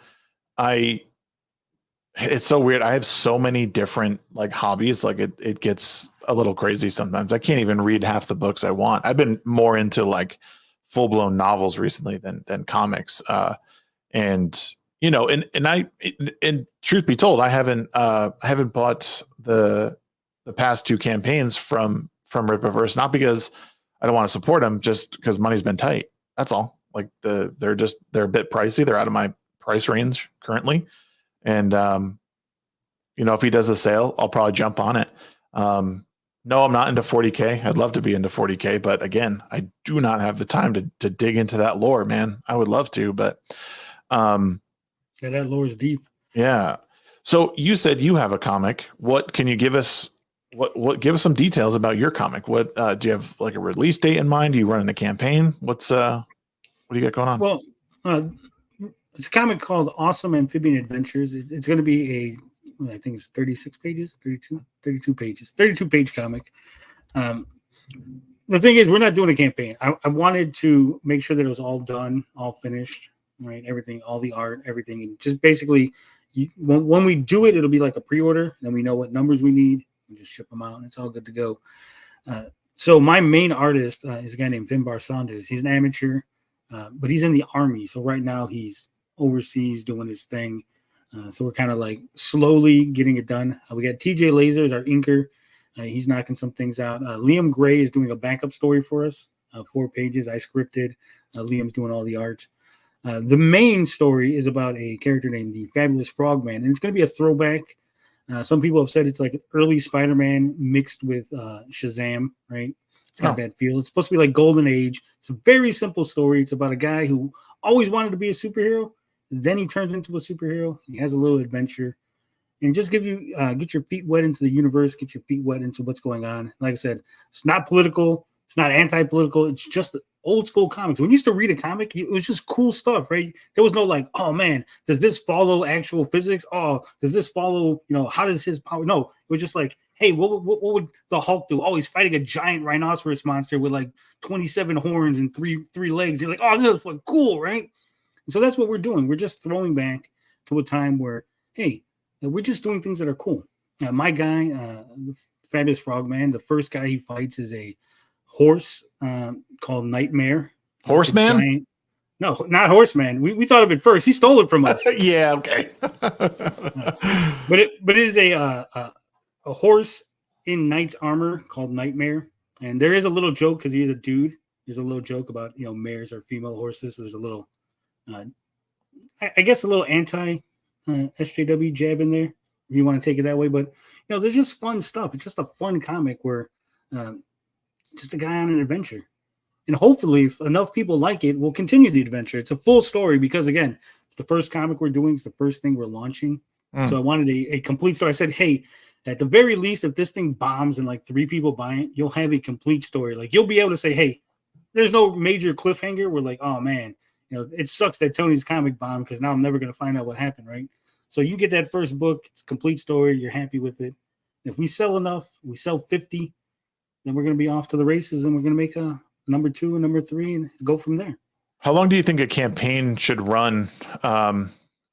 It's so weird. I have so many different like hobbies. Like it gets a little crazy sometimes. I can't even read half the books I want. I've been more into like full blown novels recently than comics. And truth be told, I haven't bought the past two campaigns from Rippaverse, not because I don't want to support them, just because money's been tight. That's all. Like they're a bit pricey. They're out of my price range currently. And, if he does a sale, I'll probably jump on it. No, I'm not into 40K. I'd love to be into 40K, but again, I do not have the time to dig into that lore, man. I would love to, but, that lore is deep. Yeah. So you said you have a comic. What can you give us? What give us some details about your comic? What, do you have like a release date in mind? Do you run a campaign? What do you got going on? Well, it's a comic called Awesome Amphibian Adventures. It's going to be I think it's 36 pages, 32 pages, 32-page comic. The thing is, we're not doing a campaign. I wanted to make sure that it was all done, all finished, right? Everything, all the art, everything. And just basically, when we do it, it'll be like a pre-order, and we know what numbers we need. We just ship them out, and it's all good to go. So my main artist is a guy named Finbar Saunders. He's an amateur, but he's in the Army. So right now he's overseas doing his thing. So we're kind of like slowly getting it done. We got TJ Laser as our inker. He's knocking some things out. Liam Gray is doing a backup story for us, 4 pages. I scripted. Liam's doing all the art. The main story is about a character named the Fabulous Frogman, and it's going to be a throwback. Some people have said it's like early Spider-Man mixed with Shazam, right? It's got a bad feel. It's supposed to be like Golden Age. It's a very simple story. It's about a guy who always wanted to be a superhero. Then he turns into a superhero. He has a little adventure. And just give you get your feet wet into the universe, get your feet wet into what's going on. Like I said, it's not political. It's not anti-political. It's just old school comics. When you used to read a comic, it was just cool stuff, right? There was no like, oh man, does this follow actual physics? Oh, does this follow, how does his power? No, it was just like, hey, what would the Hulk do? Oh, he's fighting a giant rhinoceros monster with like 27 horns and three legs. You're like, oh, this is like cool, right? And so that's what we're doing. We're just throwing back to a time where, hey, we're just doing things that are cool. My guy, the Fabulous Frogman, the first guy he fights is a horse called Nightmare. Horseman? No, not Horseman. We thought of it first. He stole it from us. Yeah, okay. But it is a horse in knight's armor called Nightmare. And there is a little joke because he is a dude. There's a little joke about mares are female horses. So there's a little, I guess, a little anti SJW jab in there if you want to take it that way. But there's just fun stuff. It's just a fun comic where just a guy on an adventure. And hopefully, if enough people like it, we'll continue the adventure. It's a full story because, again, it's the first comic we're doing. It's the first thing we're launching. So I wanted a complete story. I said, hey, at the very least, if this thing bombs and like 3 people buy it, you'll have a complete story. Like you'll be able to say, hey, there's no major cliffhanger. We're like, oh, man, it sucks that Tony's comic bombed because now I'm never going to find out what happened, right? So you get that first book. It's a complete story. You're happy with it. If we sell enough, we sell 50, then we're going to be off to the races and we're going to make a number 2 and number 3 and go from there. How long do you think a campaign should run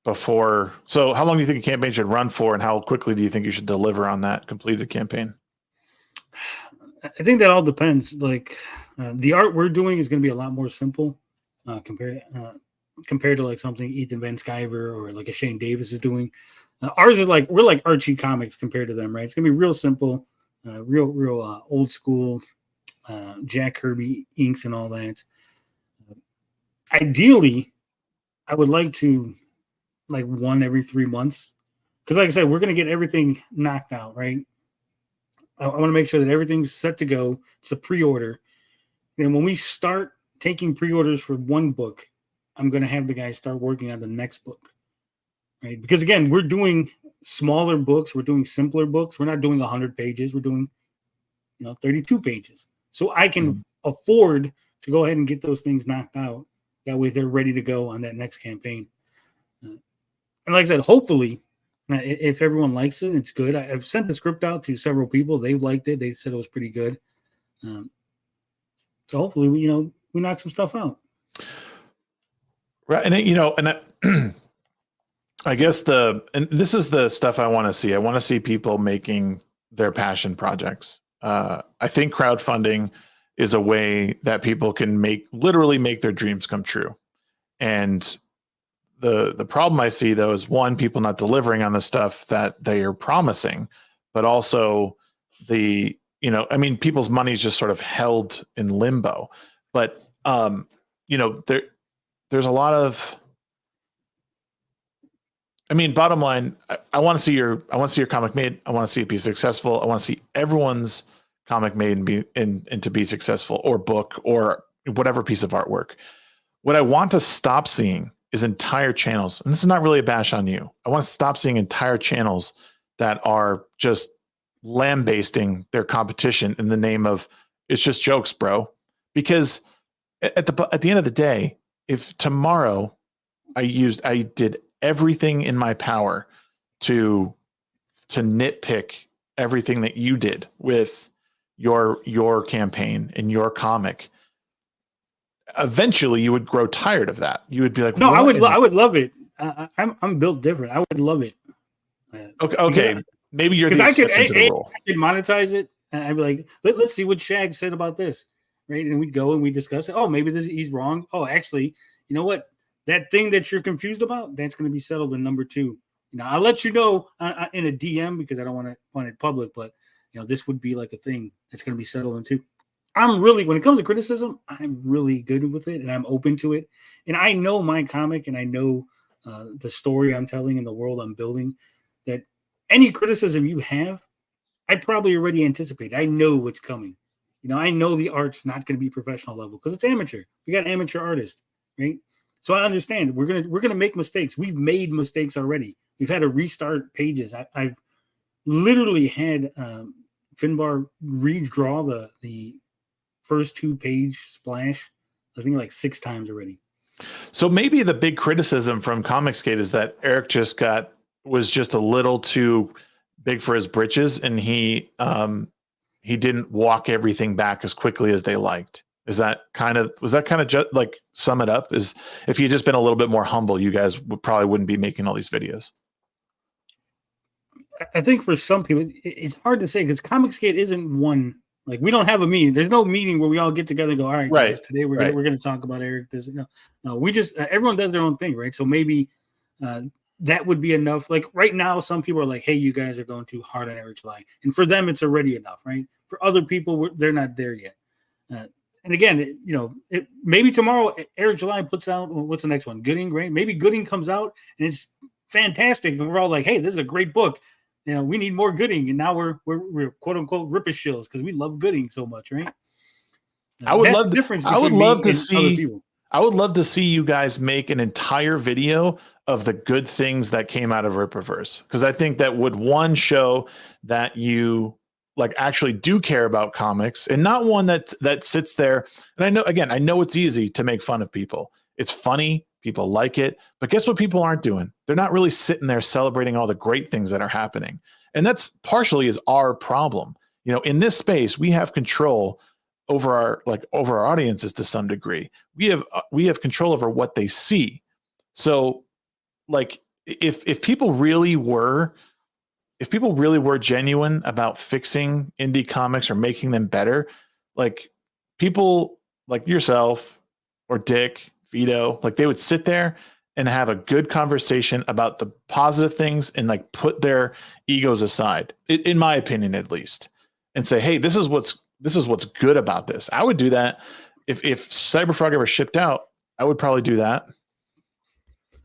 before? So how long do you think a campaign should run for, and how quickly do you think you should deliver on that completed campaign? I think that all depends. Like the art we're doing is going to be a lot more simple compared to like something Ethan Van Sciver or like a Shane Davis is doing. Ours is like, we're like Archie Comics compared to them, right? It's going to be real simple, real old school, Jack Kirby inks and all that. Ideally, I would like to like 1 every 3 months. Because like I said, we're going to get everything knocked out, right? I want to make sure that everything's set to go. It's a pre-order. And when we start taking pre-orders for one book, I'm going to have the guys start working on the next book, right? Because again, we're doing smaller books. We're doing simpler books. We're not doing 100 pages. We're doing, 32 pages. So I can afford to go ahead and get those things knocked out. That way they're ready to go on that next campaign. And like I said, hopefully, if everyone likes it, it's good. I've sent the script out to several people. They've liked it. They said it was pretty good. So hopefully, we knock some stuff out. Right. And I guess and this is the stuff I want to see. I want to see people making their passion projects. I think crowdfunding is a way that people can literally make their dreams come true. And the problem I see though is, one, people not delivering on the stuff that they are promising, but also people's money is just sort of held in limbo. But there's a lot of, bottom line, I want to see your comic made. I want to see it be successful. I want to see everyone's comic made and to be successful, or book, or whatever piece of artwork. What I want to stop seeing is entire channels, and this is not really a bash on you. I want to stop seeing entire channels that are just lambasting their competition in the name of, it's just jokes, bro. Because at the end of the day, if tomorrow I did everything in my power to nitpick everything that you did with your campaign and your comic, eventually you would grow tired of that. You would be like, no, I would love it. I'm built different. I would love it. Okay. Maybe you're the exception to the rule. I could monetize it. And I'd be like, let's see what Shag said about this. Right. And we'd go and we discuss it. Oh, maybe he's wrong. Oh, actually, you know what? That thing that you're confused about, that's going to be settled in number 2. I'll let you know in a DM because I don't want it public, but this would be like a thing that's going to be settled in 2. I'm really, when it comes to criticism, I'm really good with it and I'm open to it. And I know my comic and I know the story I'm telling and the world I'm building, that any criticism you have, I probably already anticipate. I know what's coming. I know the art's not going to be professional level because it's amateur. We got amateur artists, right? So I understand we're gonna make mistakes. We've made mistakes already. We've had to restart pages. I've literally had Finbar redraw the first 2-page splash, I think like 6 times already. So maybe the big criticism from Comicsgate is that Eric was just a little too big for his britches, and he didn't walk everything back as quickly as they liked. Was that kind of just like, sum it up? Is if you just been a little bit more humble, you guys probably wouldn't be making all these videos. I think for some people, it's hard to say because Comicsgate isn't one. Like, we don't have a meeting. There's no meeting where we all get together and go, all right, guys, today we're gonna talk about Eric. This, no, we just everyone does their own thing, right? So maybe that would be enough. Like right now, some people are like, hey, you guys are going too hard on Eric July, and for them, it's already enough, right? For other people, they're not there yet. And again, maybe tomorrow Eric July puts out, what's the next one? Gooding, right? Maybe Gooding comes out and it's fantastic, and we're all like, hey, this is a great book. We need more Gooding, and now we're quote unquote ripper shills because we love Gooding so much, right? I would love to see you guys make an entire video of the good things that came out of Rippaverse, because I think that would, one, show that you like actually do care about comics, and not one that sits there. And I know it's easy to make fun of people. It's funny. People like it, but guess what people aren't doing? They're not really sitting there celebrating all the great things that are happening. And that's partially is our problem. In this space, we have control over our audiences to some degree. We have control over what they see. So like if people really were genuine about fixing indie comics or making them better, like people like yourself or Dick, Vito, like they would sit there and have a good conversation about the positive things and like put their egos aside, in my opinion, at least, and say, hey, this is what's good about this. I would do that. If Cyberfrog ever shipped out, I would probably do that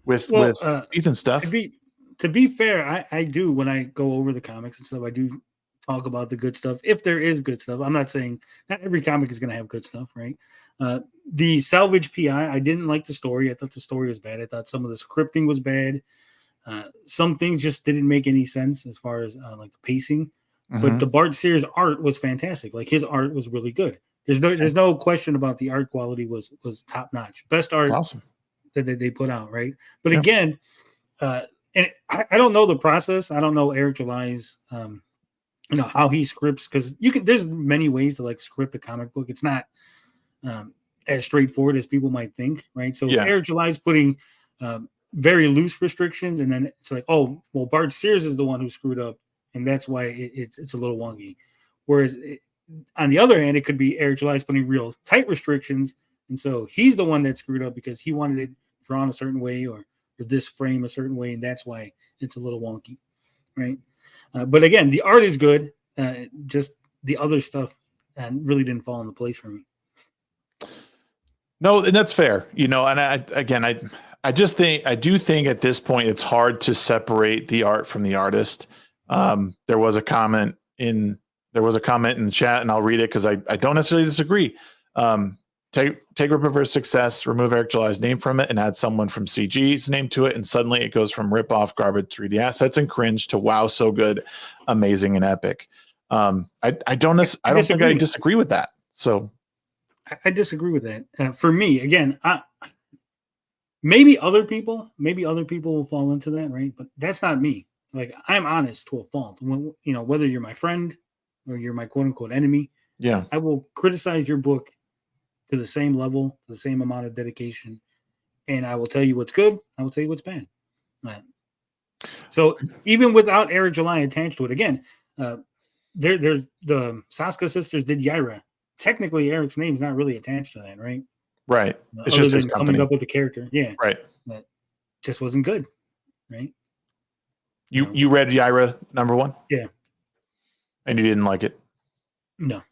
with Ethan's stuff. To be fair, I do, when I go over the comics and stuff, I do talk about the good stuff. If there is good stuff, I'm not saying not every comic is going to have good stuff, right? The Salvage PI, I didn't like the story. I thought the story was bad. I thought some of the scripting was bad. Some things just didn't make any sense as far as like the pacing. Mm-hmm. But the Bart Sears art was fantastic. Like his art was really good. There's no question about the art quality was top notch. Best art awesome that they put out, right? But again, and I don't know the process. I don't know Eric July's how he scripts, because there's many ways to like script a comic book. It's not as straightforward as people might think, right? So Eric July's putting very loose restrictions, and then it's like, oh, well, Bart Sears is the one who screwed up, and that's why it's a little wonky. Whereas on the other hand, it could be Eric July's putting real tight restrictions, and so he's the one that screwed up because he wanted it drawn a certain way or this frame a certain way, and that's why it's a little wonky, right? But again, the art is good. Just the other stuff really didn't fall into place for me. No, and that's fair. And I do think at this point it's hard to separate the art from the artist. There was a comment in the chat, and I'll read it because I don't necessarily disagree. Take Rippaverse success, remove Eric July's name from it, and add someone from CG's name to it, and suddenly it goes from rip off garbage 3D assets and cringe to wow, so good, amazing, and epic. I don't think I disagree with that. So I disagree with that. For me, again, maybe other people will fall into that, right? But that's not me. Like, I'm honest to a fault. When, whether you're my friend or you're my quote unquote enemy, I will criticize your book to the same level, the same amount of dedication, and I will tell you what's good. I will tell you what's bad. So even without Eric July attached to it, again, the Saska sisters did Yaira. Technically, Eric's name is not really attached to that, right? Right. It's just his company. Coming up with the character. Yeah. Right. But just wasn't good, right? You read Yaira #1? Yeah. And you didn't like it? No.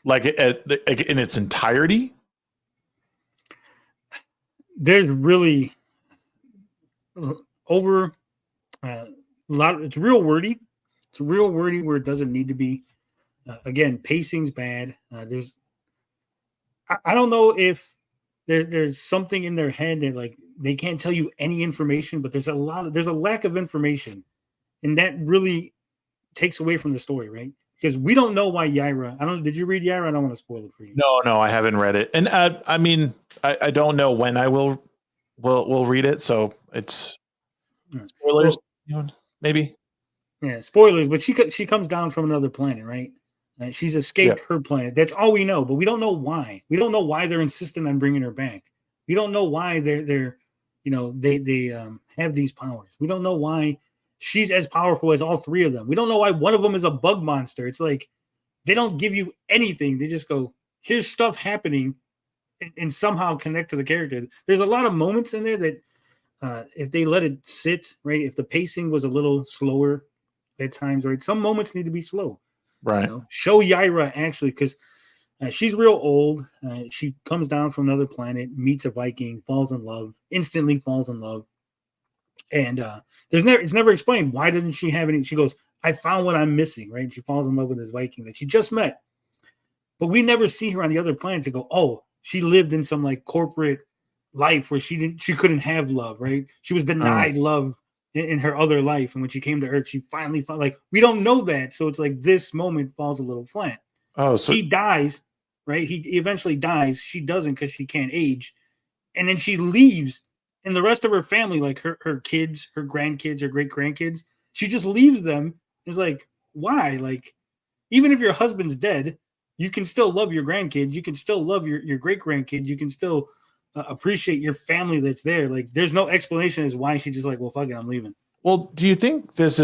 like in its entirety? There's really over a lot. It's real wordy. It's real wordy where it doesn't need to be. Again, pacing's bad. I don't know if there's something in their head that like they can't tell you any information, but there's a lack of information, and that really takes away from the story, right? Because we don't know why Yaira. Did you read Yaira? I don't want to spoil it for you. No, I haven't read it, and I mean, I don't know when I will read it, so it's spoilers, maybe. Yeah, spoilers. But she comes down from another planet, right? She's escaped her planet. That's all we know, but we don't know why. We don't know why they're insistent on bringing her back. We don't know why they're they have these powers. We don't know why she's as powerful as all three of them. We don't know why one of them is a bug monster. It's like they don't give you anything. They just go, here's stuff happening, and somehow connect to the character. There's a lot of moments in there that if they let it sit, right, if the pacing was a little slower at times, right, some moments need to be slow. Right. Show Yaira actually, because she's real old. She comes down from another planet, meets a Viking, instantly falls in love. And it's never explained why doesn't she have any. She goes, I found what I'm missing, right? And she falls in love with this Viking that she just met. But we never see her on the other planet to go, oh, she lived in some like corporate life where she couldn't have love, right? She was denied love in her other life, and when she came to Earth, she finally found, like, we don't know that, so it's like this moment falls a little flat. Oh, so he dies, right? He eventually dies. She doesn't because she can't age, and then she leaves, and the rest of her family, like her kids, her grandkids, her great grandkids, she just leaves them. It's like, why? Like, even if your husband's dead, you can still love your grandkids. You can still love your great grandkids. You can still appreciate your family that's there. Like, there's no explanation as why she's just like, well, fuck it, I'm leaving. Well, do you think this?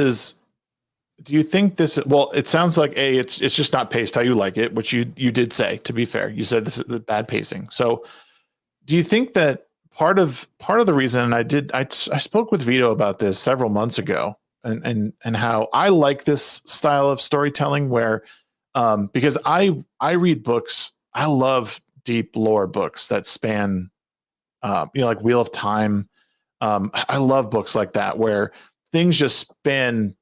Well, it sounds like it's just not paced how you like it, which you did say. To be fair, you said this is the bad pacing. So, do you think that part of the reason? And I spoke with Vito about this several months ago, and how I like this style of storytelling where, because I read books, I love deep lore books that span, like Wheel of Time. I love books like that where things just span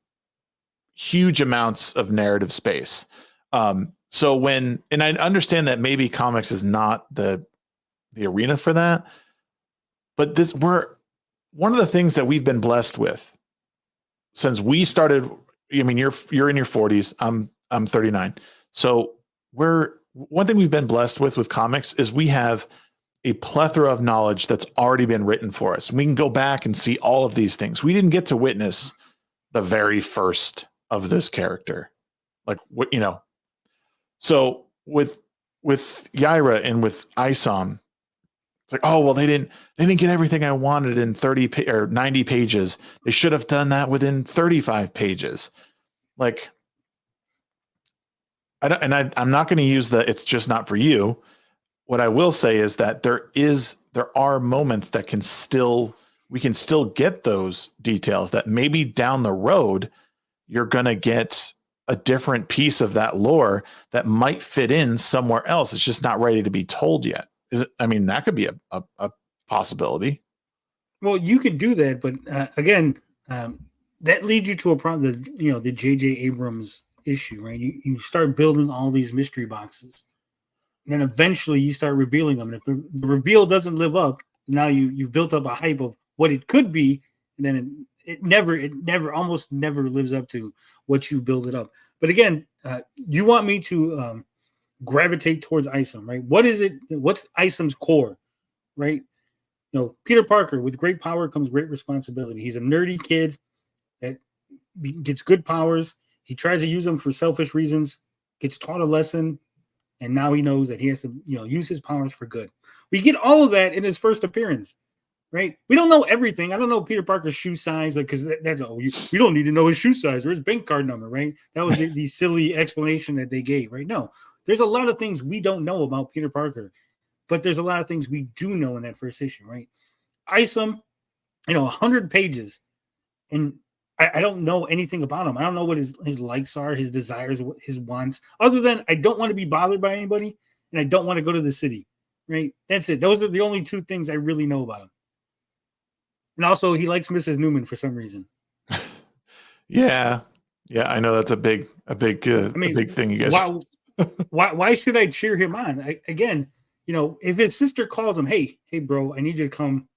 huge amounts of narrative space. So and I understand that maybe comics is not the arena for that, but one of the things that we've been blessed with since we started. I mean, you're in your 40s. I'm 39. So one thing we've been blessed with comics is we have a plethora of knowledge that's already been written for us. We can go back and see all of these things. We didn't get to witness the very first of this character. Like, what, so with Yaira and with Isom, it's like, oh, well, they didn't get everything I wanted in 30 or 90 pages. They should have done that within 35 pages. Like, I'm not going to use it's just not for you. What I will say is that there are moments that we can still get those details that maybe down the road you're going to get a different piece of that lore that might fit in somewhere else. It's just not ready to be told yet. I mean, that could be a possibility. Well, you could do that, but again, that leads you to a problem. The J.J. Abrams issue, right? You start building all these mystery boxes. And then eventually you start revealing them. And if the reveal doesn't live up, now you've built up a hype of what it could be, and then it almost never lives up to what you build it up. But again, you want me to gravitate towards Isom, right? What is it? What's Isom's core, right? Peter Parker, with great power comes great responsibility. He's a nerdy kid that gets good powers. He tries to use them for selfish reasons, gets taught a lesson, and now he knows that he has to, use his powers for good. We get all of that in his first appearance, right? We don't know everything. I don't know Peter Parker's shoe size, like, because that's all. We don't need to know his shoe size or his bank card number, right? That was the silly explanation that they gave, right? No, there's a lot of things we don't know about Peter Parker, but there's a lot of things we do know in that first issue, right? Isom, 100 pages, and I don't know anything about him. I don't know what his likes are, his desires, his wants, other than I don't want to be bothered by anybody and I don't want to go to the city. Right? That's it. Those are the only two things I really know about him. And also, he likes Mrs. Newman for some reason. Yeah, I know that's a big thing. You guys, why should I cheer him on? Again, if his sister calls him, hey, bro, I need you to come.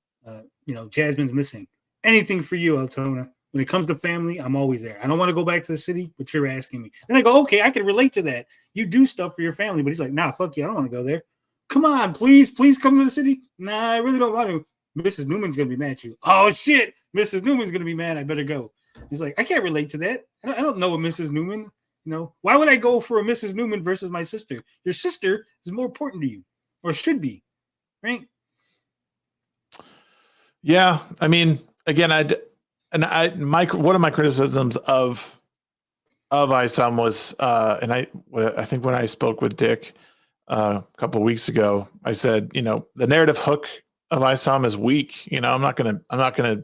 Jasmine's missing. Anything for you, Altona. When it comes to family, I'm always there. I don't want to go back to the city, but you're asking me. And I go, okay, I can relate to that. You do stuff for your family, but he's like, nah, fuck you. I don't want to go there. Come on, please come to the city. Nah, I really don't want to. Mrs. Newman's going to be mad at you. Oh, shit. Mrs. Newman's going to be mad. I better go. He's like, I can't relate to that. I don't know a Mrs. Newman. Why would I go for a Mrs. Newman versus my sister? Your sister is more important to you, or should be, right? Yeah, I mean, again, one of my criticisms of ISOM was, and I think when I spoke with Dick a couple of weeks ago, I said, the narrative hook of ISOM is weak. I'm not gonna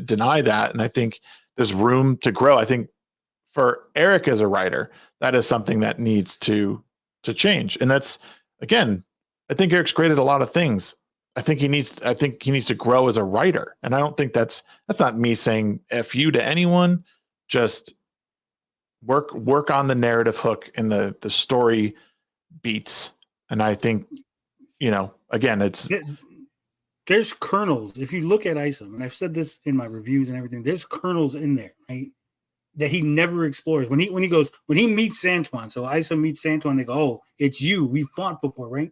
deny that, and I think there's room to grow. I think for Eric as a writer, that is something that needs to change, and that's, again, I think Eric's great at a lot of things. I think he needs to grow as a writer. And I don't think that's not me saying F you to anyone. Just work on the narrative hook and the story beats. And I think, again, there's kernels. If you look at ISOM, and I've said this in my reviews and everything, there's kernels in there, right? That he never explores. When he meets Santuan, so ISOM meets Santuan, they go, oh, it's you. We fought before, right?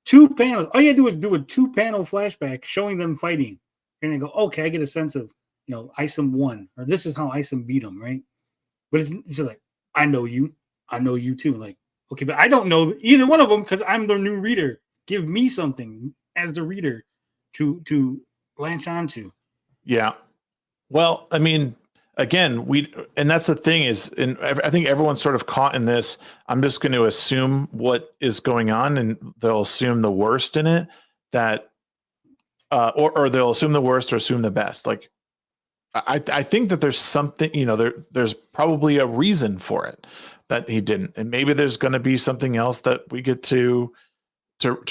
2 panels. All you gotta do is do a 2-panel flashback showing them fighting. And they go, okay, I get a sense of, ISOM won, or this is how ISOM beat him, right? But it's just like, I know you too. Like, okay, but I don't know either one of them because I'm the new reader. Give me something as the reader to latch onto. Yeah. Well, I mean, again, and that's the thing is, and I think everyone's sort of caught in this. I'm just going to assume what is going on, and they'll assume the worst in it. That, or they'll assume the worst or assume the best. Like, I think that there's something, there's probably a reason for it that he didn't, and maybe there's going to be something else that we get to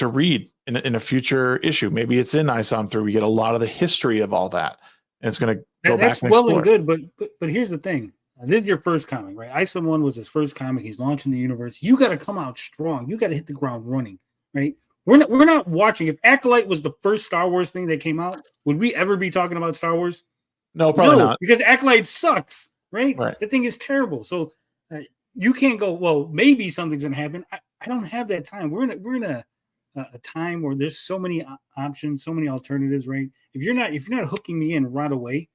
read in a future issue. Maybe it's in ISOM 3. We get a lot of the history of all that, and it's going to go back and well and good, but here's the thing. This is your first comic, right? ISOM 1 was his first comic. He's launching the universe. You got to come out strong. You got to hit the ground running, right? We're not watching. If Acolyte was the first Star Wars thing that came out, would we ever be talking about Star Wars? No, probably not. Because Acolyte sucks, right? The thing is terrible. So you can't go, well, maybe something's gonna happen. I don't have that time. We're in a time where there's so many options, so many alternatives, right? If you're not hooking me in right away,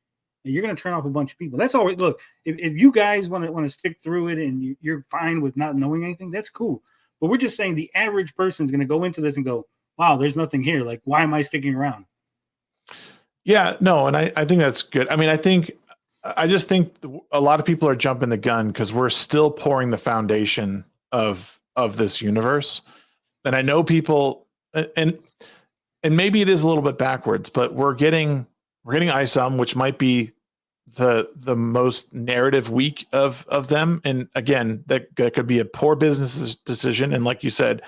you're gonna turn off a bunch of people. That's all. Look, if you guys want to stick through it and you're fine with not knowing anything, that's cool. But we're just saying the average person is gonna go into this and go, wow, there's nothing here. Like, why am I sticking around? Yeah, no, and I think that's good. I mean, I just think a lot of people are jumping the gun because we're still pouring the foundation of this universe. And I know people, and maybe it is a little bit backwards, but we're getting ISOM, which might be the most narrative week of them. And again, that could be a poor business decision. And like you said,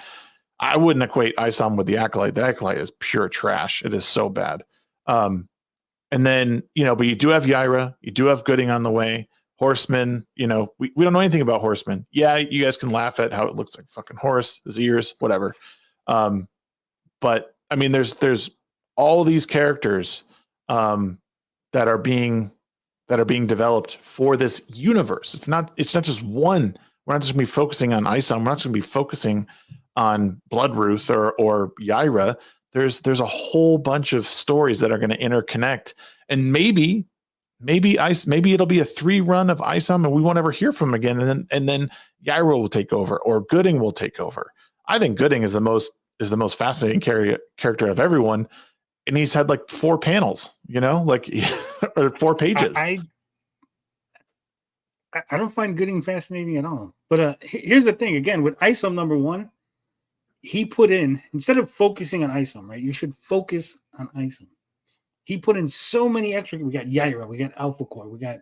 I wouldn't equate ISOM with the Acolyte. The Acolyte is pure trash. It is so bad. And then, but you do have Yaira, you do have Gooding on the way. Horseman, we don't know anything about Horseman. Yeah, you guys can laugh at how it looks like fucking horse, his ears, whatever. But I mean, there's all these characters that are being developed for this universe. It's not just one. We're not just going to be focusing on ISOM. We're not just going to be focusing on Bloodruth or Yaira. There's a whole bunch of stories that are going to interconnect, and maybe it'll be a 3 run of ISOM and we won't ever hear from him again, and then Yaira will take over or Gooding will take over. I think Gooding is the most fascinating character of everyone, and he's had like 4 panels, like or 4 pages. I don't find Gooding fascinating at all. But here's the thing: again, with ISOM number 1. He put in, instead of focusing on ISOM, right? You should focus on ISOM. He put in so many extra. We got Yaira, we got Alpha Core, we got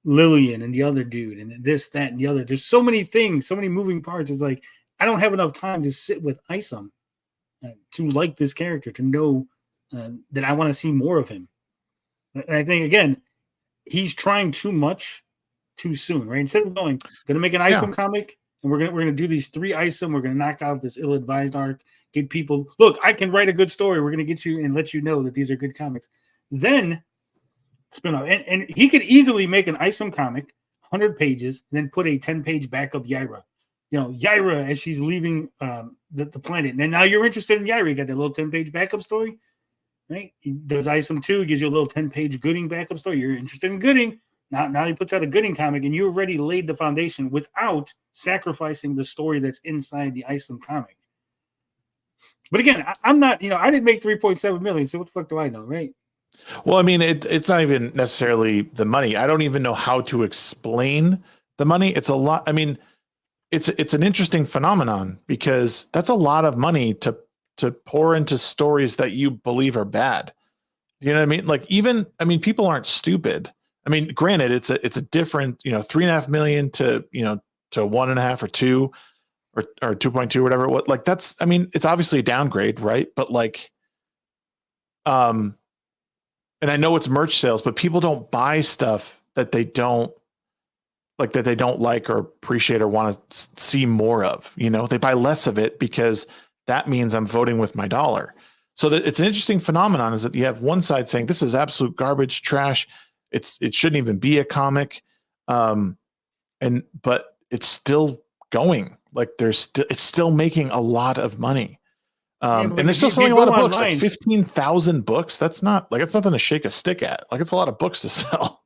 Lillian and the other dude, and this, that, and the other. There's so many things, so many moving parts. It's like I don't have enough time to sit with Isom to like this character, to know that I want to see more of him. And I think again, he's trying too much too soon, right? Instead of going to make an Isom comic, and we're gonna do these 3 Isom, we're gonna knock out this ill-advised arc, get people, look, I can write a good story. We're gonna get you and let you know that these are good comics. Then spin off, and he could easily make an Isom comic, 100 pages, and then put a 10-page backup Yaira. Yaira as she's leaving the planet. And then now you're interested in Yaira. You got that little 10-page backup story, right? He does Isom 2, gives you a little 10-page Gooding backup story. You're interested in Gooding. Now he puts out a Gooding comic, and you already laid the foundation without sacrificing the story that's inside the Isom comic. But again, I'm not, I didn't make 3.7 million, so what the fuck do I know, right? Well, I mean, it's not even necessarily the money. I don't even know how to explain the money. It's a lot. I mean, it's an interesting phenomenon because that's a lot of money to pour into stories that you believe are bad. You know what I mean? Like people aren't stupid. I mean, granted, it's a different, 3.5 million to 1.5 or 2 or 2.2, whatever. What, like, that's, I mean, it's obviously a downgrade, right? But like, and I know it's merch sales, but people don't buy stuff that they don't like or appreciate or want to see more of. They buy less of it because that means I'm voting with my dollar. So that it's an interesting phenomenon is that you have one side saying this is absolute garbage, trash. It shouldn't even be a comic. But it's still going. Like it's still making a lot of money. And they're still selling a lot of books, like 15,000 books. That's nothing to shake a stick at. Like, it's a lot of books to sell.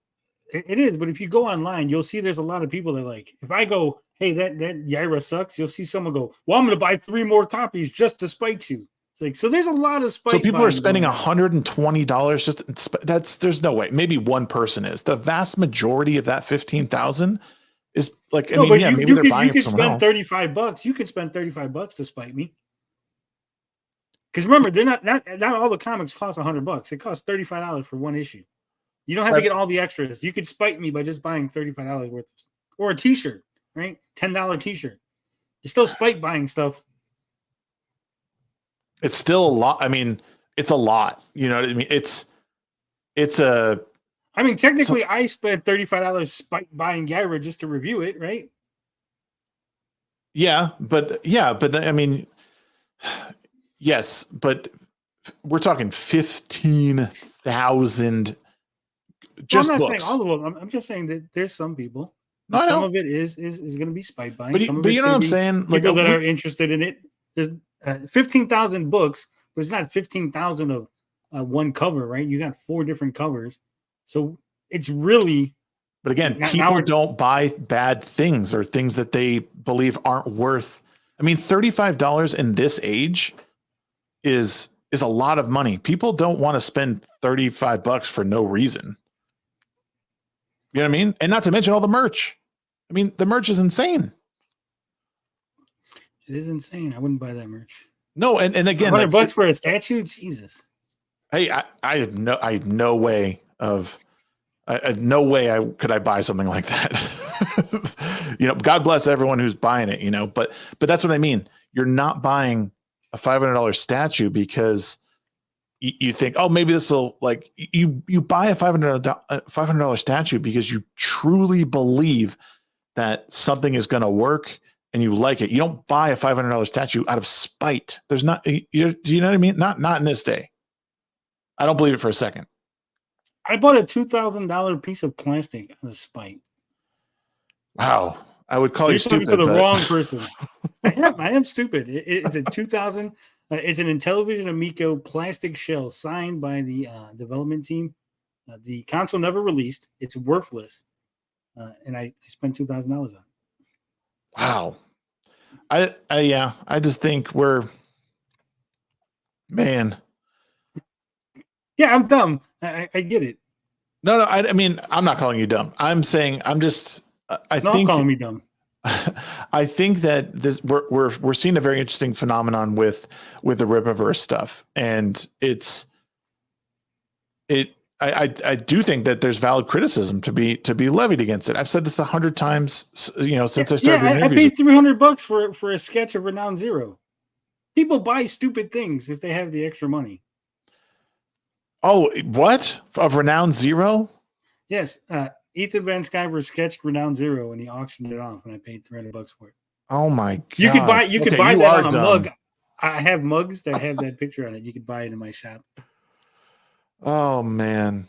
It is, but if you go online, you'll see there's a lot of people that like, if I go, hey, that Yaira sucks, you'll see someone go, well, I'm going to buy 3 more copies just to spite you. It's like, so there's a lot of spite. So people are spending $120 there's no way. Maybe one person is. The vast majority of that 15,000 is like, maybe they're buying it from someone else. $35. You could spend $35 to spite me. Because remember, they're not all the comics cost $100. It costs $35 for one issue. You don't have to get all the extras. You could spite me by just buying $35 worth or a T-shirt, right? $10 T-shirt. You're still spite buying stuff. It's still a lot. I mean, it's a lot. You know what I mean? Technically, I spent $35 spite buying Yaira just to review it, right? Yeah, but I mean, yes, but we're talking 15,000. Just I'm not books. saying all of them. I'm just saying that there's some people. Some of it is going to be spite buying. But you know what I'm saying? People that are interested in it. There's 15,000 books, but it's not 15,000 of one cover, right? You got 4 different covers, so it's really. But again, people don't buy bad things or things that they believe aren't worth. I mean, $35 in this age is a lot of money. People don't want to spend $35 for no reason. You know what I mean? And not to mention all the merch. I mean, the merch is insane. It is insane. I wouldn't buy that merch. No, and again, $100 for a statue? Jesus. Hey, I had no way could I buy something like that. God bless everyone who's buying it, but that's what I mean. You're not buying a $500 statue because you think, oh, maybe this will, like, you buy a $500 statue because you truly believe that something is going to work and you like it. You don't buy a $500 statue out of spite. There's not, do you know what I mean? Not in this day. I don't believe it for a second. I bought a $2,000 piece of plastic out of spite. Wow. I would call you stupid. To the wrong person. I am stupid. It's a 2000. It's an Intellivision Amico plastic shell signed by the development team. The console never released. It's worthless. And I spent $2,000 on it. Wow. I just think man. Yeah, I'm dumb. I get it. No, I mean, I'm not calling you dumb. I'm saying I'm calling me dumb. I think that we're seeing a very interesting phenomenon with the Rippaverse stuff, and I do think that there's valid criticism to be levied against it. I've said this 100 times, since I started doing I interviews. paid $300 for a sketch of Renown Zero. People buy stupid things if they have the extra money. Oh, what? Of Renown Zero? Yes, Ethan Van Sciver sketched Renown Zero and he auctioned it off, and I paid $300 for it. Oh my god! You could buy that on a dumb. mug. I have mugs that have that picture on it. You could buy it in my shop. Oh man.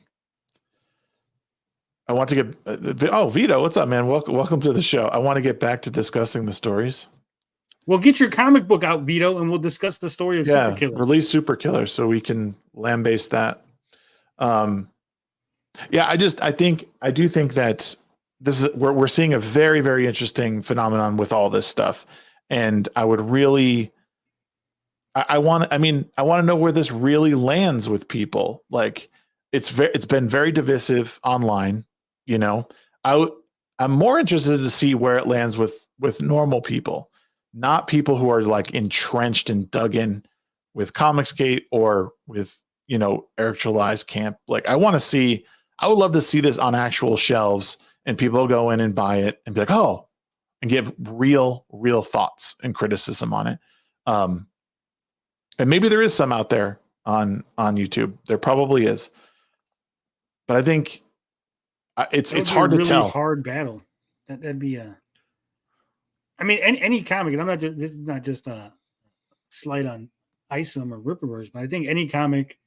I want to get Vito, what's up, man? Welcome to the show. I want to get back to discussing the stories. Well, get your comic book out, Vito, and we'll discuss the story of Super Killer. Release Super Killer so we can lambaste that. I do think that this is we're seeing a very, very interesting phenomenon with all this stuff, and I would really, I want to know where this really lands with people. Like, it's been very divisive online. I'm more interested to see where it lands with normal people, not people who are like entrenched and dug in with Comicsgate or with Eric July's camp. Like, I would love to see this on actual shelves and people go in and buy it and be like, oh, and give real thoughts and criticism on it. And maybe there is some out there on YouTube. There probably is, but I think it's hard to tell. Hard battle. That'd be any comic, and this is not just a slight on Isom or Ripperverse, but I think any comic,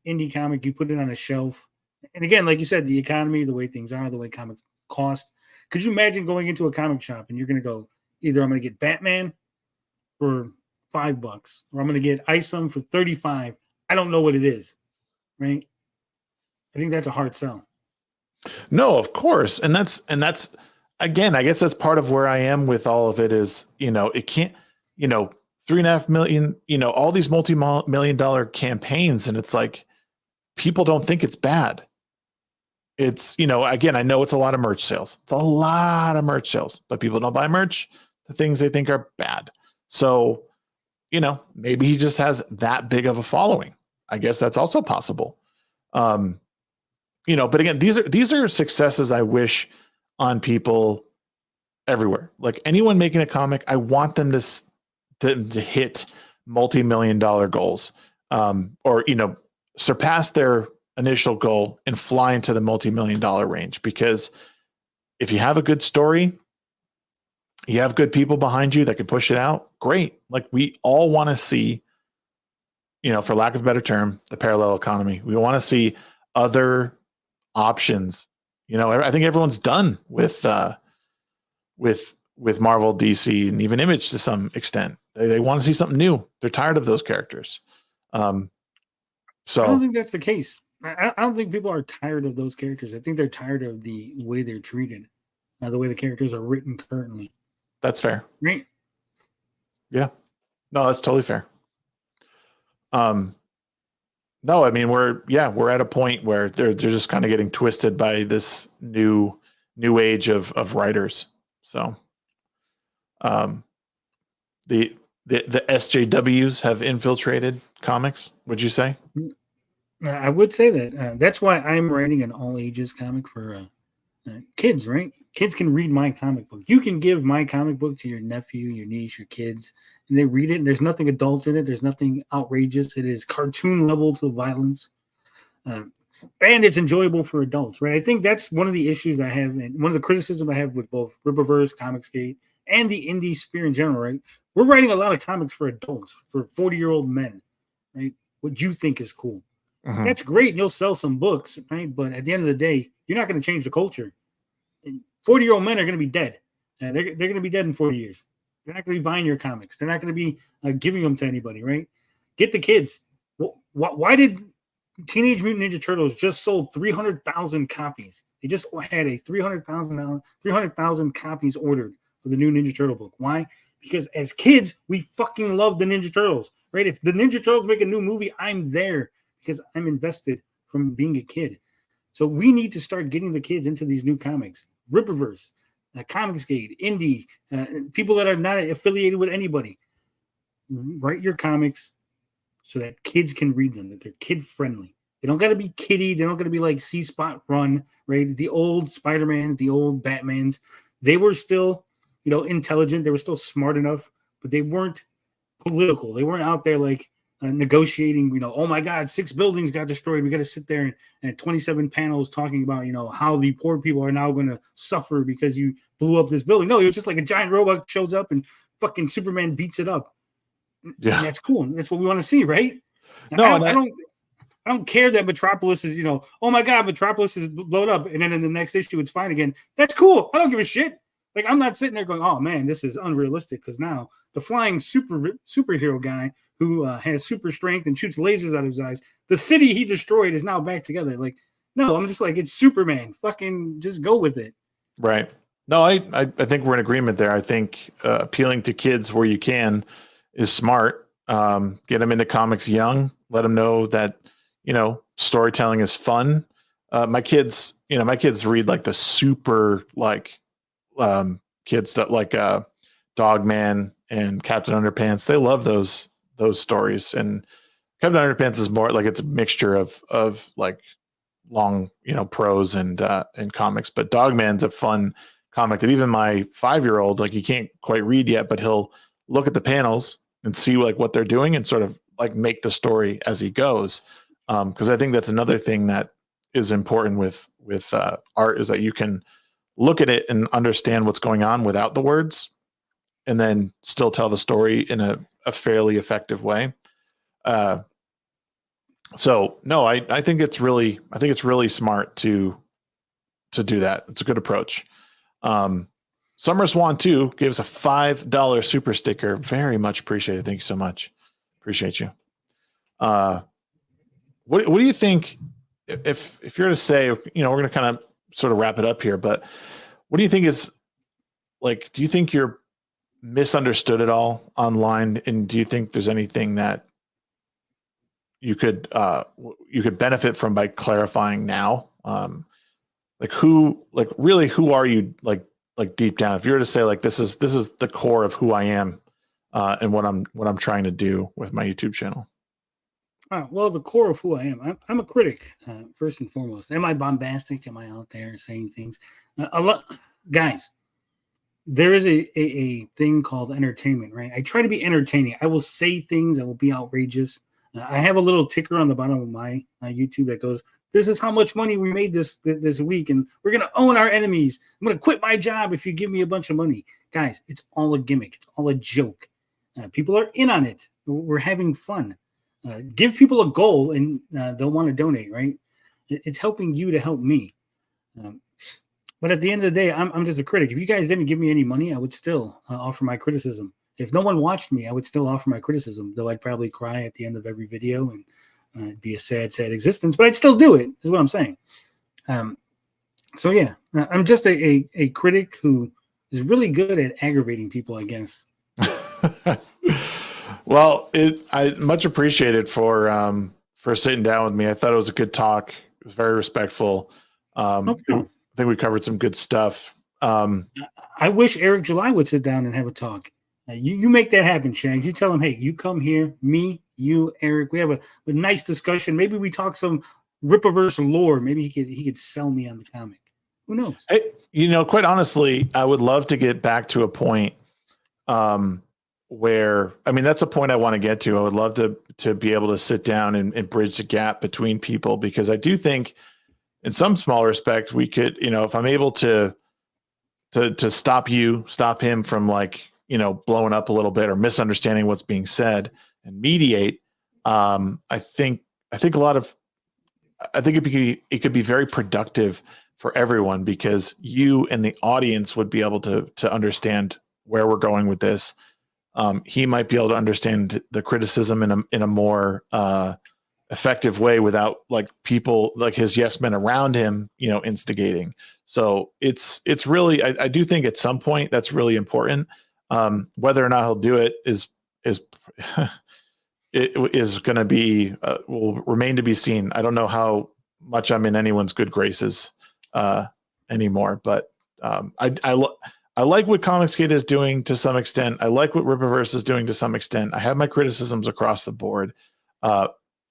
indie comic, you put it on a shelf. And again, like you said, the economy, the way things are, the way comics cost. Could you imagine going into a comic shop and you're going to go, either I'm going to get Batman for $5 or I'm going to get Isom for $35. I don't know what it is, right? I think that's a hard sell. No, of course. And that's again, I guess that's part of where I am with all of it is, it can't, 3.5 million, all these multi-million-dollar campaigns. And it's like, people don't think it's bad. It's, again, I know it's a lot of merch sales. It's a lot of merch sales, but people don't buy merch, the things they think are bad. So, maybe he just has that big of a following. I guess that's also possible. But again, these are successes I wish on people everywhere. Like, anyone making a comic, I want them to hit multi-million-dollar goals, or surpass their initial goal and fly into the multi-million-dollar range. Because if you have a good story, you have good people behind you that can push it out, great. Like, we all want to see, for lack of a better term, the parallel economy. We want to see other options. I think everyone's done with Marvel, DC, and even Image to some extent. They want to see something new. They're tired of those characters. So I don't think that's the case. I don't think people are tired of those characters. I think they're tired of the way they're treated, the way the characters are written currently. That's fair. Right? Yeah. No, that's totally fair. No, I mean, we're at a point where they're just kind of getting twisted by this new age of writers. So, the SJWs have infiltrated comics. Would you say? I would say that. That's why I'm writing an all ages comic for kids. Right? Kids can read my comic book. You can give my comic book to your nephew, your niece, your kids, and they read it. And there's nothing adult in it. There's nothing outrageous. It is cartoon levels of violence, and it's enjoyable for adults. Right? I think that's one of the issues I have, and one of the criticism I have with both Ripperverse, Comicsgate, and the indie sphere in general. Right? We're writing a lot of comics for adults, for 40-year-old men. Right? What you think is cool. Uh-huh. That's great. And you'll sell some books, right? But at the end of the day, you're not going to change the culture. 40-year-old men are going to be dead. They're going to be dead in 40 years. They're not going to be buying your comics. They're not going to be giving them to anybody, right? Get the kids. Why did Teenage Mutant Ninja Turtles just sold 300,000 copies? They just had a 300,000 copies ordered of the new Ninja Turtle book. Why? Because as kids, we fucking love the Ninja Turtles, right? If the Ninja Turtles make a new movie, I'm there because I'm invested from being a kid. So we need to start getting the kids into these new comics. Ripperverse, Comicsgate, Indie, people that are not affiliated with anybody. Write your comics so that kids can read them, that they're kid-friendly. They don't got to be Kitty. They don't got to be like C Spot Run, right? The old Spider-Mans, the old Batmans, they were still, intelligent. They were still smart enough, but they weren't political. They weren't out there like negotiating, oh my God, 6 buildings got destroyed. We got to sit there and 27 panels talking about, how the poor people are now going to suffer because you blew up this building. No, it was just like a giant robot shows up and fucking Superman beats it up. Yeah, and that's cool. That's what we want to see, right? No, I don't care that Metropolis is, oh my God, Metropolis is blown up, and then in the next issue it's fine again. That's cool. I don't give a shit. Like, I'm not sitting there going, oh man, this is unrealistic, because now the flying superhero guy who has super strength and shoots lasers out of his eyes, the city he destroyed is now back together. Like, no, I'm just like, it's Superman. Fucking just go with it. Right. No, I think we're in agreement there. I think appealing to kids where you can is smart. Get them into comics young. Let them know that, storytelling is fun. My kids read like the super kids that like Dogman and Captain Underpants. They love those stories. And Captain Underpants is more like, it's a mixture of like long, prose and comics. But Dogman's a fun comic that even my 5-year-old, like, he can't quite read yet, but he'll look at the panels and see like what they're doing and sort of like make the story as he goes. Because I think that's another thing that is important with art, is that you can look at it and understand what's going on without the words, and then still tell the story in a fairly effective way. So no, I think it's really smart to do that. It's a good approach. Summer Swan 2 gives a $5 super sticker. Very much appreciated. Thank you so much. Appreciate you. What do you think, if you're to say, we're going to kind of sort of wrap it up here, but what do you think is, like, do you think you're misunderstood at all online? And do you think there's anything that you could benefit from by clarifying now? Who are you, like deep down? If you were to say, like, this is the core of who I am, and what I'm trying to do with my YouTube channel. Well, the core of who I am, I'm a critic, first and foremost. Am I bombastic? Am I out there saying things? A lot, guys. There is a thing called entertainment, right? I try to be entertaining. I will say things that will be outrageous. I have a little ticker on the bottom of my YouTube that goes, "This is how much money we made this week, and we're gonna own our enemies. I'm gonna quit my job if you give me a bunch of money." Guys, it's all a gimmick. It's all a joke. People are in on it. We're having fun. Give people a goal, and they'll want to donate, right? It's helping you to help me. But at the end of the day, I'm just a critic. If you guys didn't give me any money, I would still offer my criticism. If no one watched me, I would still offer my criticism, though I'd probably cry at the end of every video, and it'd be a sad, sad existence. But I'd still do it, is what I'm saying. So yeah, I'm just a critic who is really good at aggravating people, I guess. Well, I much appreciated for sitting down with me. I thought it was a good talk. It was very respectful. I think we covered some good stuff. I wish Eric July would sit down and have a talk. You make that happen, Shags. You tell him, hey, you come here, me, you, Eric. We have a nice discussion. Maybe we talk some Rippaverse lore. Maybe he could sell me on the comic. Who knows? Quite honestly, I would love to get back to a point where, I mean, that's a point I want to get to. I would love to be able to sit down and bridge the gap between people, because I do think in some small respect we could, if I'm able to stop him from, like, blowing up a little bit or misunderstanding what's being said, and mediate. I think it could be very productive for everyone, because you and the audience would be able to understand where we're going with this. He might be able to understand the criticism in a more effective way, without, like, people like his yes men around him, instigating. So it's really, I do think at some point that's really important. Whether or not he'll do it is it is going to be will remain to be seen. I don't know how much I'm in anyone's good graces anymore, but I like what Comicsgate is doing to some extent. I like what Rippaverse is doing to some extent. I have my criticisms across the board.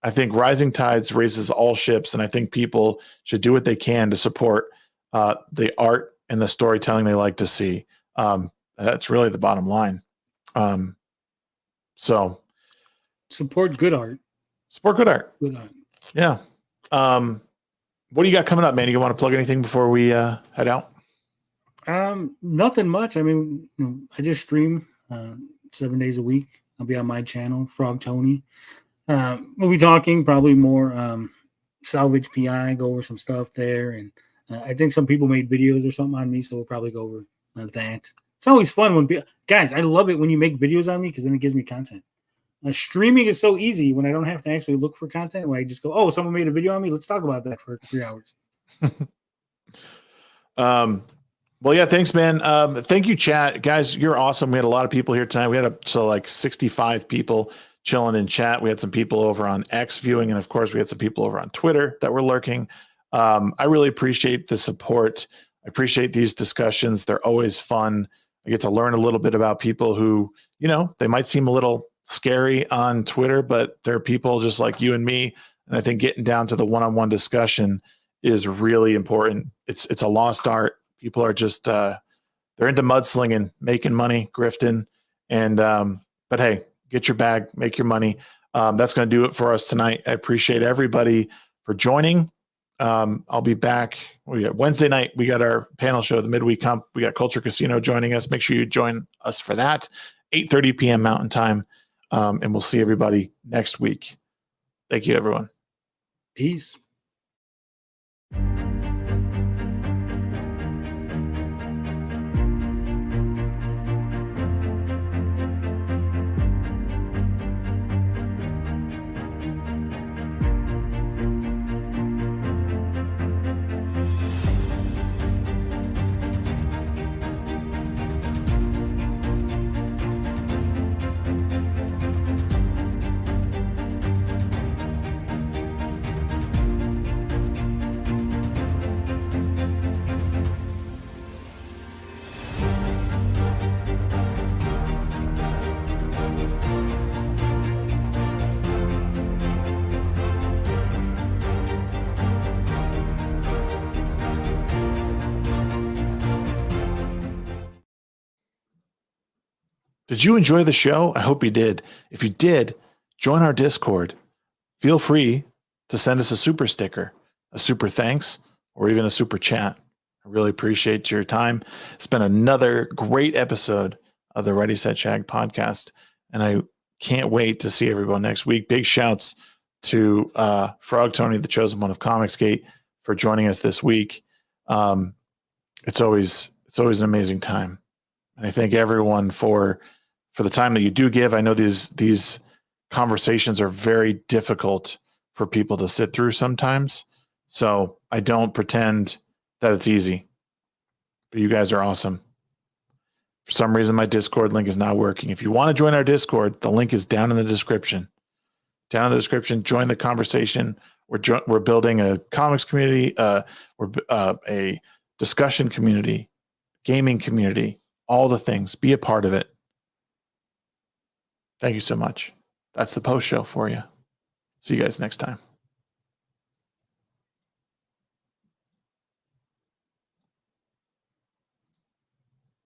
I think rising tides raises all ships, and I think people should do what they can to support the art and the storytelling they like to see. That's really the bottom line. So support good art. Support good art. Good art. Yeah. What do you got coming up, man? You want to plug anything before we head out? Nothing much. I mean, I just stream 7 days a week. I'll be on my channel, Frog Tony. We'll be talking probably more salvage PI, go over some stuff there. And I think some people made videos or something on me, so we'll probably go over that. It's always fun when guys, I love it when you make videos on me because then it gives me content. Streaming is so easy when I don't have to actually look for content. Where I just go, oh, someone made a video on me. Let's talk about that for 3 hours. Well, yeah, thanks, man. Thank you, chat. Guys, you're awesome. We had a lot of people here tonight. We had like 65 people chilling in chat. We had some people over on X viewing, and of course, we had some people over on Twitter that were lurking. I really appreciate the support. I appreciate these discussions. They're always fun. I get to learn a little bit about people who, they might seem a little scary on Twitter, but they're people just like you and me. And I think getting down to the one-on-one discussion is really important. It's a lost art. People are just they're into mudslinging, making money, grifting, and but hey, get your bag, make your money. That's going to do it for us tonight. I appreciate everybody for joining. I'll be back. We got Wednesday night. We got our panel show, the Midweek Hump. We got Culture Casino joining us. Make sure you join us for that. 8:30 p.m. Mountain Time. And we'll see everybody next week. Thank you, everyone. Peace. Did you enjoy the show? I hope you did. If you did, join our Discord. Feel free to send us a super sticker, a super thanks, or even a super chat. I really appreciate your time. It's been another great episode of the Ready, Set, Shag podcast, and I can't wait to see everyone next week. Big shouts to Frog Tony, the chosen one of Comicsgate, for joining us this week. It's always an amazing time. And I thank everyone for the time that you do give. I know these conversations are very difficult for people to sit through sometimes. So I don't pretend that it's easy. But you guys are awesome. For some reason, my Discord link is not working. If you want to join our Discord, the link is down in the description. Down in the description, join the conversation. We're building a comics community, we're a discussion community, gaming community, all the things. Be a part of it. Thank you so much. That's the post show for you. See you guys next time.